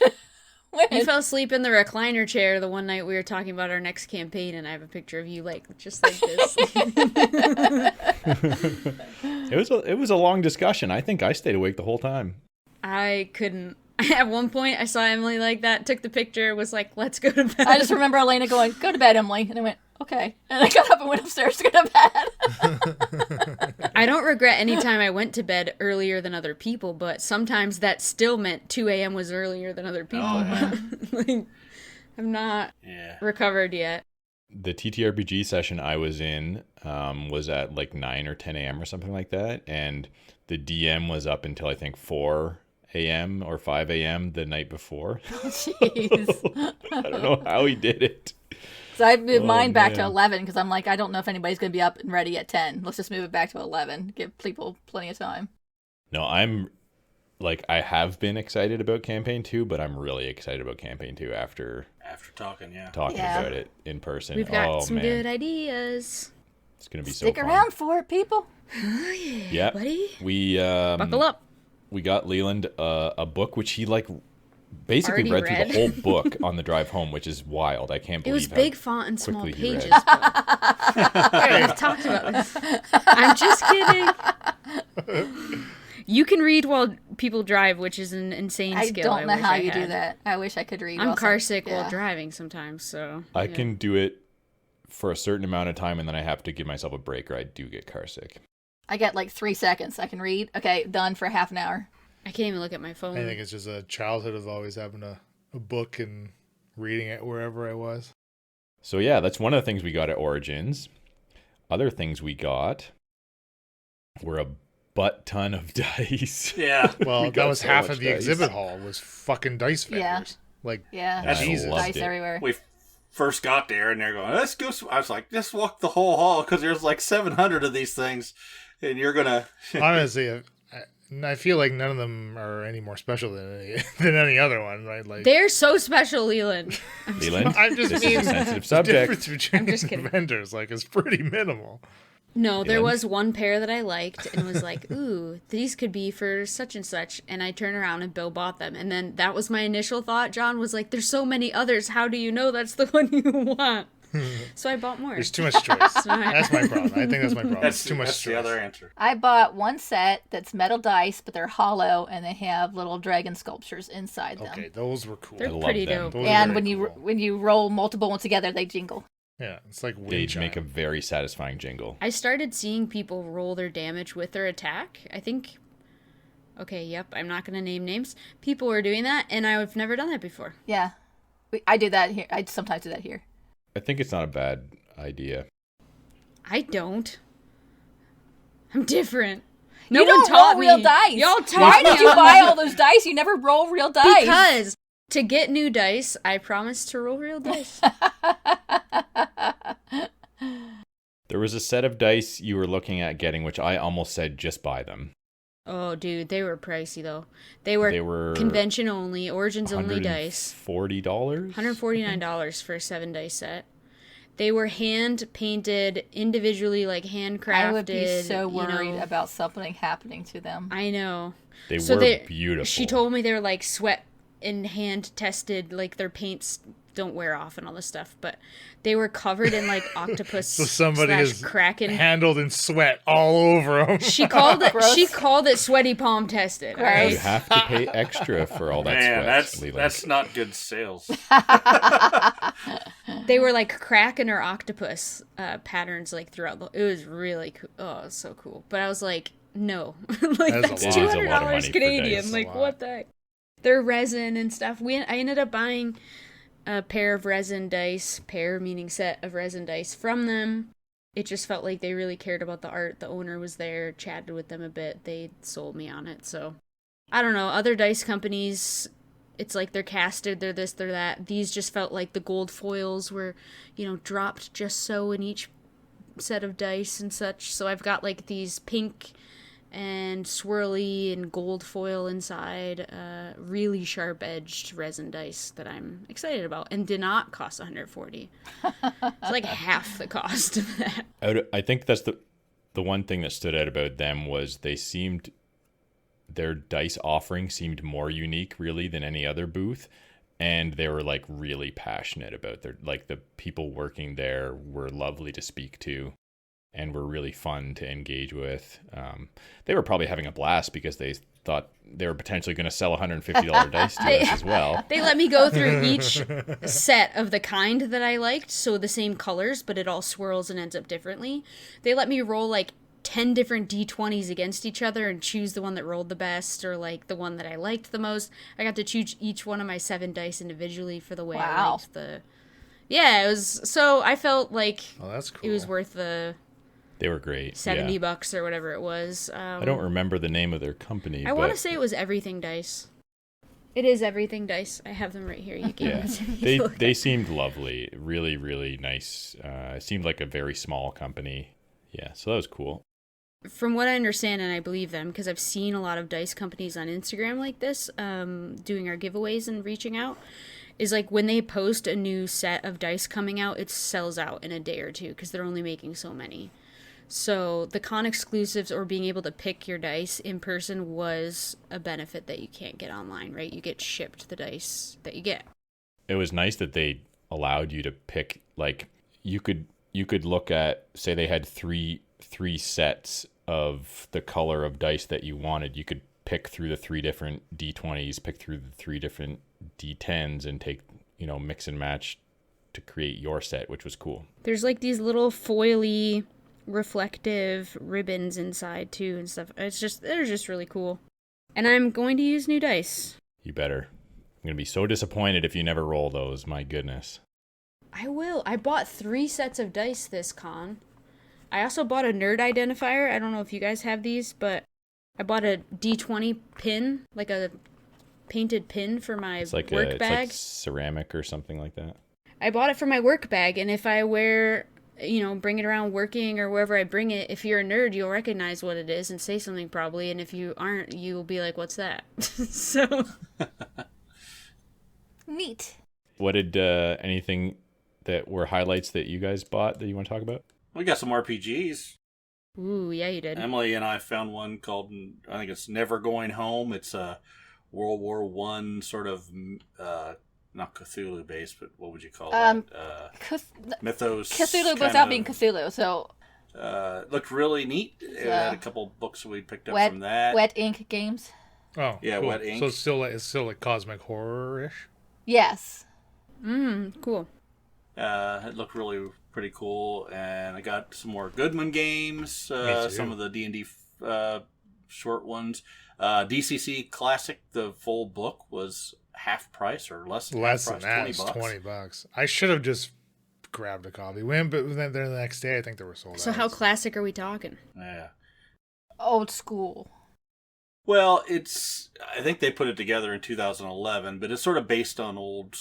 When? You fell asleep in the recliner chair the one night we were talking about our next campaign, and I have a picture of you like just like this. It was a long discussion. I think I stayed awake the whole time. I couldn't. At one point, I saw Emily like that, took the picture, was like, let's go to bed. I just remember Alana going, "Go to bed, Emily," and I went, "Okay," and I got up and went upstairs to go to bed. I don't regret any time I went to bed earlier than other people, but sometimes that still meant 2 a.m. was earlier than other people. Like, I'm not recovered yet. The TTRPG session I was in was at like 9 or 10 a.m. or something like that, and the DM was up until I think 4 a.m. or 5 a.m. the night before. Jeez. I don't know how he did it. So I moved mine back to man. 11 because I'm like, I don't know if anybody's going to be up and ready at 10. Let's just move it back to 11. Give people plenty of time. No, I'm like, I have been excited about campaign 2, but I'm really excited about campaign 2 after talking Yeah. about it in person. We've got some man. good ideas. It's gonna be Stick so fun. around for it, people. Yeah, Buddy. we Buckle up. we got Leland a book which he like basically Already read through the whole book on the drive home, which is wild. I can't It believe was how big font and small quickly he read. pages. We've talked about this. I'm just kidding. You can read while people drive, which is an insane I skill. don't know wish how I you do had. that. I wish I could read. I'm while car some- sick while yeah. driving sometimes, so. I yeah. can do it for a certain amount of time, and then I have to give myself a break, or I do get car sick. I get like 3 seconds. I can read. Okay, done for half an hour. I can't even look at my phone. I think it's just a childhood of always having a book and reading it wherever I was. So yeah, that's one of the things we got at Origins. Other things we got were a butt ton of dice. Yeah. Well, We that got was so half much of the dice. exhibit hall was fucking dice Yeah. vendors. Like, Yeah, I Jesus. loved dice it. everywhere. We first got there, and they're going, let's go. I was like, just walk the whole hall, because there's like 700 of these things, and you're going to... honestly, I feel like none of them are any more special than any other one, right? Like, They're so special, Leland. Leland, I'm just this being is a sensitive the subject. difference between I'm just kidding. vendors, like, is pretty minimal. No, there Leland? was one pair that I liked and was like, ooh, these could be for such and such. And I turned around and Bill bought them. And then that was my initial thought. John was like, there's so many others. How do you know that's the one you want? So I bought more. There's too much choice. That's my problem. I think that's my problem. That's Too much that's the choice. other answer. I bought one set that's metal dice, but they're hollow and they have little dragon sculptures inside them. Okay, those were cool. They're love pretty them. dope. Those are And very cool. when you roll multiple ones together, they jingle. Yeah, it's like wind They chime. make a very satisfying jingle. I started seeing people roll their damage with their attack. I think. Okay, yep, I'm not going to name names. People were doing that, and I've never done that before. Yeah, I do that here. I sometimes do that here. I think it's not a bad idea. I don't. I'm different. No You one don't taught roll real me. dice. Y'all taught Why me did you on buy that. all those dice? You never roll real dice. Because to get new dice, I promised to roll real dice. There was a set of dice you were looking at getting, which I almost said just buy them. Oh, dude, they were pricey though. They were convention only, origins only dice. $40? $149 for a 7-dice set. They were hand painted, individually, like handcrafted. I would be so worried about something happening to them. I know. They were beautiful. She told me they were like sweat and hand tested, like their paints don't wear off and all this stuff, but they were covered in like octopus So somebody is kraken handled in sweat all over them. She called it sweaty palm tested. All right? You have to pay extra for all that sweat. That's not good sales. They were like kraken or octopus patterns like throughout the. It was really cool. Oh, it was so cool. But I was like, no, like that's $200 Canadian. Like what the heck? They're resin and stuff. I ended up buying a pair of resin dice, pair meaning set of resin dice from them. It just felt like they really cared about the art. The owner was there, chatted with them a bit. They sold me on it. So I don't know. Other dice companies, it's like they're casted, they're this, they're that. These just felt like the gold foils were, dropped just so in each set of dice and such. So I've got like these pink and swirly and gold foil inside, really sharp-edged resin dice that I'm excited about, and did not cost $140. It's like half the cost of that. I think that's the one thing that stood out about them was their dice offering seemed more unique, really, than any other booth, and they were like really passionate about the people working there were lovely to speak to. And were really fun to engage with. They were probably having a blast because they thought they were potentially going to sell $150 dice to us as well. They let me go through each set of the kind that I liked, so the same colors, but it all swirls and ends up differently. They let me roll like 10 different D20s against each other and choose the one that rolled the best or like the one that I liked the most. I got to choose each one of my 7 dice individually for the way I liked the... Yeah, it was... So I felt like that's cool. It was worth the... They were great. $70 or whatever it was. I don't remember the name of their company. I want to say it was Everything Dice. It is Everything Dice. I have them right here. You gave them to me. They seemed lovely. Really, really nice. It seemed like a very small company. Yeah, so that was cool. From what I understand, and I believe them, because I've seen a lot of dice companies on Instagram like this, doing our giveaways and reaching out, is like when they post a new set of dice coming out, it sells out in a day or two because they're only making so many. So the con exclusives or being able to pick your dice in person was a benefit that you can't get online, right? You get shipped the dice that you get. It was nice that they allowed you to pick, like you could look at, say they had three sets of the color of dice that you wanted. You could pick through the 3 different D20s, pick through the 3 different D10s and take, mix and match to create your set, which was cool. There's like these little foily reflective ribbons inside too and stuff. They're just really cool. And I'm going to use new dice. You better. I'm going to be so disappointed if you never roll those. My goodness. I will. I bought 3 sets of dice this con. I also bought a nerd identifier. I don't know if you guys have these, but I bought a D20 pin, like a painted pin for my work bag. It's like ceramic or something like that. I bought it for my work bag, and if I bring it around working or wherever I bring it, if you're a nerd, you'll recognize what it is and say something probably, and if you aren't, you'll be like, what's that? So... Neat. What did, anything that were highlights that you guys bought that you want to talk about? We got some RPGs. Ooh, yeah, you did. Emily and I found one called, I think it's Never Going Home. It's a World War I sort of, not Cthulhu based, but what would you call it? Mythos. Cthulhu without being Cthulhu, so... looked really neat. It had a couple books we picked up from that. Wet ink games. Oh, yeah, cool. Wet ink. So it's still like cosmic horror-ish? Yes. Cool. It looked really pretty cool, and I got some more Goodman games, some of the D&D short ones. DCC Classic, the full book was half price or less than half price, that. $20. $20. I should have just grabbed a copy. But then the next day, I think they were sold out. So how classic are we talking? Yeah. Old school. Well, I think they put it together in 2011, but it's sort of based on old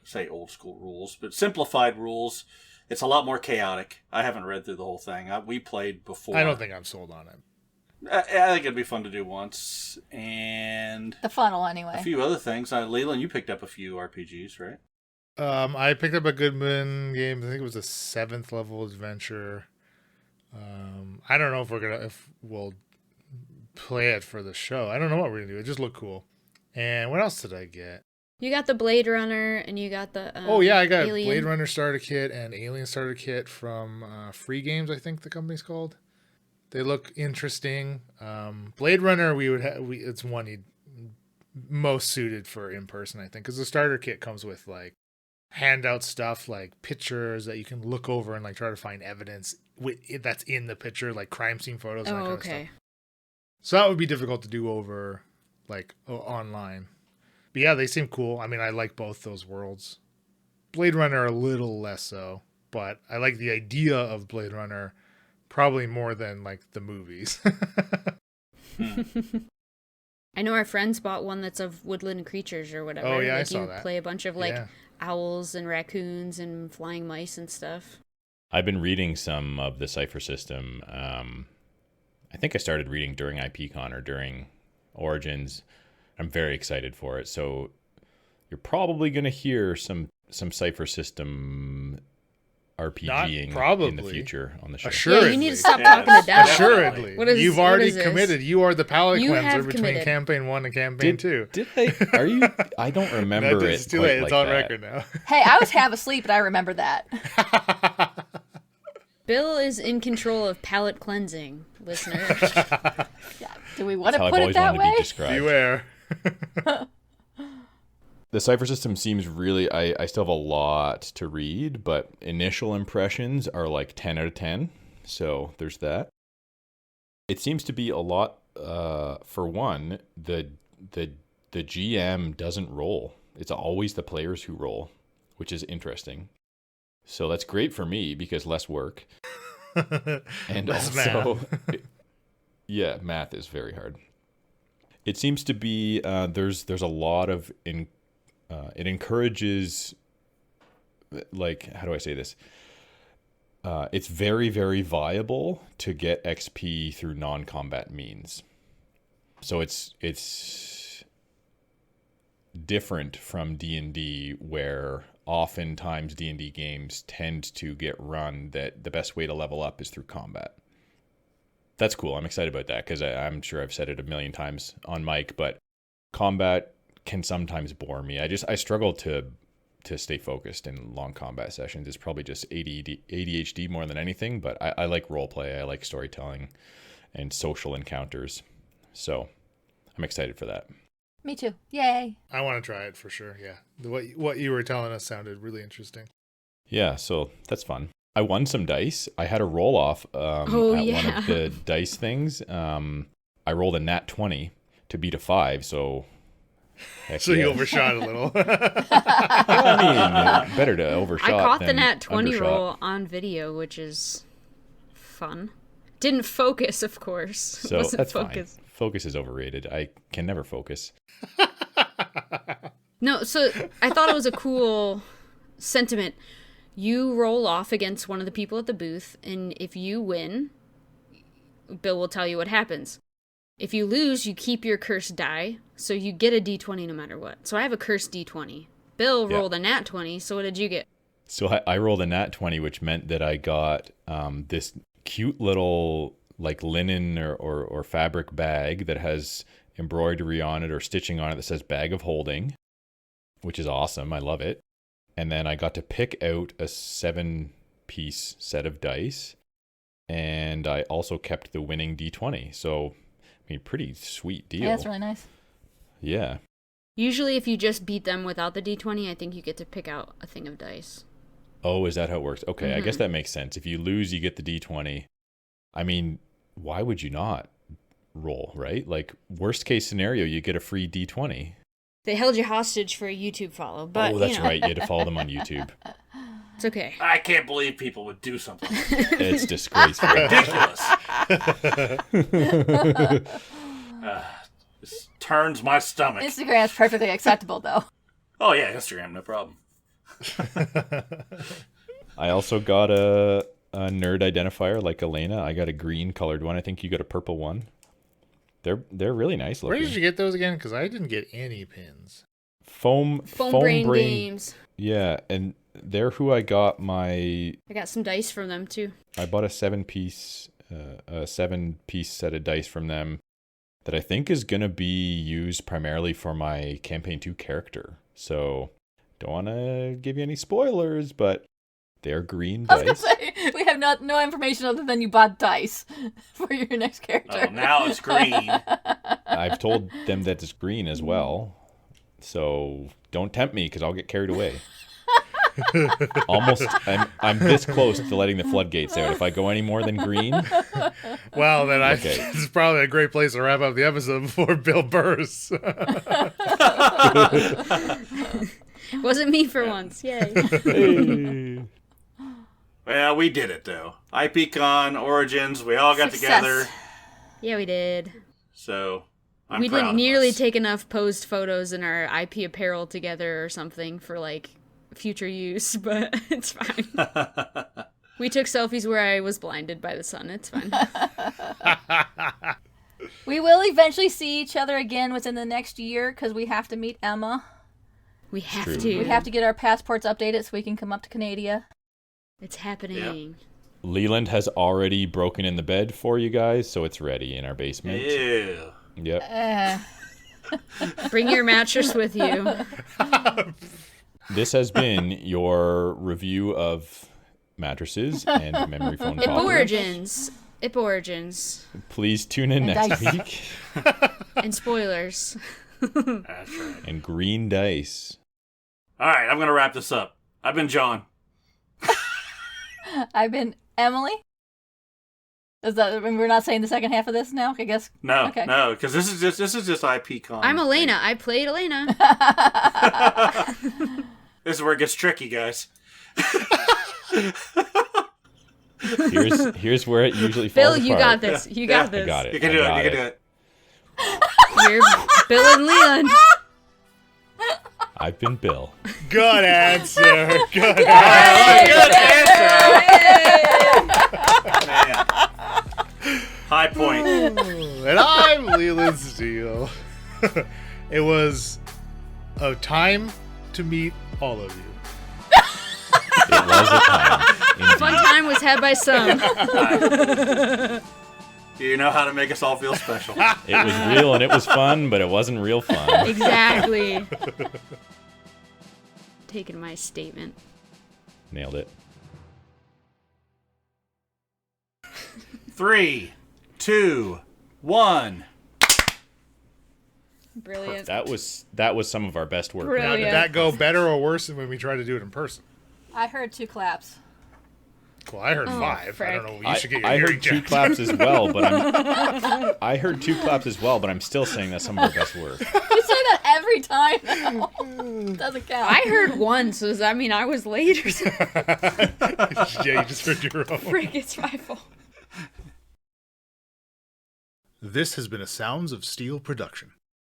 school rules, but simplified rules. It's a lot more chaotic. I haven't read through the whole thing. We played before. I don't think I'm sold on it. I think it'd be fun to do once. And The funnel, anyway. a few other things. Leland, you picked up a few RPGs, right? I picked up a Goodman game. I think it was a 7th level adventure. I don't know if we'll play it for the show. I don't know what we're gonna do. It just looked cool. And what else did I get? You got the Blade Runner, and you got the I got Alien. Blade Runner starter kit and Alien starter kit from Free Games, I think the company's called. They look interesting. Blade Runner, it's one you'd most suited for in person, I think, because the starter kit comes with like handout stuff, like pictures that you can look over and like try to find evidence that's in the picture, like crime scene photos. And that kind of stuff. So that would be difficult to do over like online. But yeah, they seem cool. I mean, I like both those worlds. Blade Runner a little less so, but I like the idea of Blade Runner probably more than like the movies. I know our friends bought one that's of woodland creatures or whatever. Oh yeah, like I saw you that. Play a bunch of like owls and raccoons and flying mice and stuff. I've been reading some of the Cypher system. I think I started reading during IPCon or during Origins. I'm very excited for it. So you're probably going to hear some Cypher system RPGing in the future on the show. Assuredly. Yeah, you need to stop talking to Dad. Assuredly. You've already committed. You are the palate cleanser between committed. campaign 1 and campaign 2. Did I? Are you? I don't remember it. It's too quite late. like It's on that. record now. Hey, I was half asleep, but I remember that. Bill is in control of palate cleansing, listeners. Yeah. Do we want That's to how I've put it always that wanted to way? be described. Beware. The Cypher system seems really... I still have a lot to read, but initial impressions are like 10 out of 10. So there's that. It seems to be a lot... for one, the GM doesn't roll. It's always the players who roll, which is interesting. So that's great for me because less work. And Less also... yeah, math is very hard. It seems to be... there's a lot of... it encourages, like, how do I say this? It's very, very viable to get XP through non-combat means. So it's different from D&D, where oftentimes D&D games tend to get run that the best way to level up is through combat. That's cool. I'm excited about that because I'm sure I've said it a million times on mic, but combat can sometimes bore me. I struggle to stay focused in long combat sessions. It's probably just ADHD more than anything, but I like role play. I like storytelling and social encounters. So I'm excited for that. Me too. Yay. I want to try it for sure. Yeah. What you were telling us sounded really interesting. Yeah, so that's fun. I won some dice. I had a roll off at one of the dice things. I rolled a nat 20 to beat a 5, so... So you overshot a little. I mean, better to overshot. I caught the than nat 20 undershot. roll on video, which is fun. Didn't focus, of course. So Wasn't that's focus. fine. Focus is overrated. I can never focus. No, so I thought it was a cool sentiment. You roll off against one of the people at the booth, and if you win, Bill will tell you what happens. If you lose, you keep your cursed die, so you get a d20 no matter what. So I have a cursed d20. Bill rolled a nat 20, so what did you get? So I rolled a nat 20, which meant that I got this cute little like linen or fabric bag that has embroidery on it or stitching on it that says bag of holding, which is awesome. I love it. And then I got to pick out a 7-piece set of dice, and I also kept the winning d20. So, I mean, pretty sweet deal. Yeah, that's really nice. Yeah. Usually if you just beat them without the d20, I think you get to pick out a thing of dice. Oh, is that how it works? Okay, I guess that makes sense. If you lose, you get the d20. I mean, why would you not roll, right? Like, worst case scenario, you get a free d20. They held you hostage for a YouTube follow, but oh, that's you know. right. You had to follow them on YouTube. It's okay. I can't believe people would do something like that. It's disgraceful. Ridiculous. This turns my stomach. Instagram is perfectly acceptable, though. Oh yeah, Instagram, no problem. I also got a nerd identifier like Alana. I got a green colored one. I think you got a purple one. They're really nice looking. Where did you get those again? Because I didn't get any pins. Foam Brain Games. Yeah, and they're who I got my. I got some dice from them too. I bought a 7-piece set of dice from them that I think is gonna be used primarily for my campaign 2 character. So don't want to give you any spoilers, but they're green I was dice. gonna say, we have no information other than you bought dice for your next character. Oh, now it's green. I've told them that it's green as well. So don't tempt me because I'll get carried away. Almost, I'm this close to letting the floodgates out. If I go any more than green, Well, then Okay. this is probably a great place to wrap up the episode before Bill bursts. Wasn't me for once. Yay. hey. Well, we did it though. IPCon, Origins, we all got Success. together. Yeah, we did. So I'm We proud didn't of nearly us. take enough posed photos in our IP apparel together or something for like future use, but it's fine. We took selfies where I was blinded by the sun. It's fine. We will eventually see each other again within the next year because we have to meet Emma. We have True. to. We have to get our passports updated so we can come up to Canada. It's happening. Leland has already broken in the bed for you guys, so it's ready in our basement. Ew. Yep. Bring your mattress with you. This has been your review of mattresses and memory foam toppers. Ip Origins. Please tune in And next dice. week. And spoilers. That's right. And green dice. All right, I'm gonna wrap this up. I've been John. I've been Emily. Is that we're not saying the second half of this now? I guess. No, Okay. no, because this is just IPCon. I'm Alana. I played Alana. This is where it gets tricky, guys. Here's where it usually falls Bill, apart. you got this. You got this. I got it. You can I do it. got You can do it. You're Bill and Leland. I've been Bill. Good answer. Good Good answer. Man. High point. And I'm Leland Steele. It was a time to meet all of you. It was a time. Fun Indeed. time was had by some. You know how to make us all feel special. It was real and it was fun, but it wasn't real fun. Exactly. Taking my statement. Nailed it. 3, 2, 1. Brilliant. That was some of our best work. Now, Brilliant. did that go better or worse than when we tried to do it in person? I heard 2 claps. Well, I heard Oh, 5. I frick. don't know. You should get your I hearing heard 2 checked. claps as well, but I heard 2 claps as well, but I'm still saying that's some of our best work. You say that every time now. Doesn't count. I heard one, so does that mean I was late or something? Yeah, you just heard your own. Frick, it's my fault. This has been a Sounds of Steel production.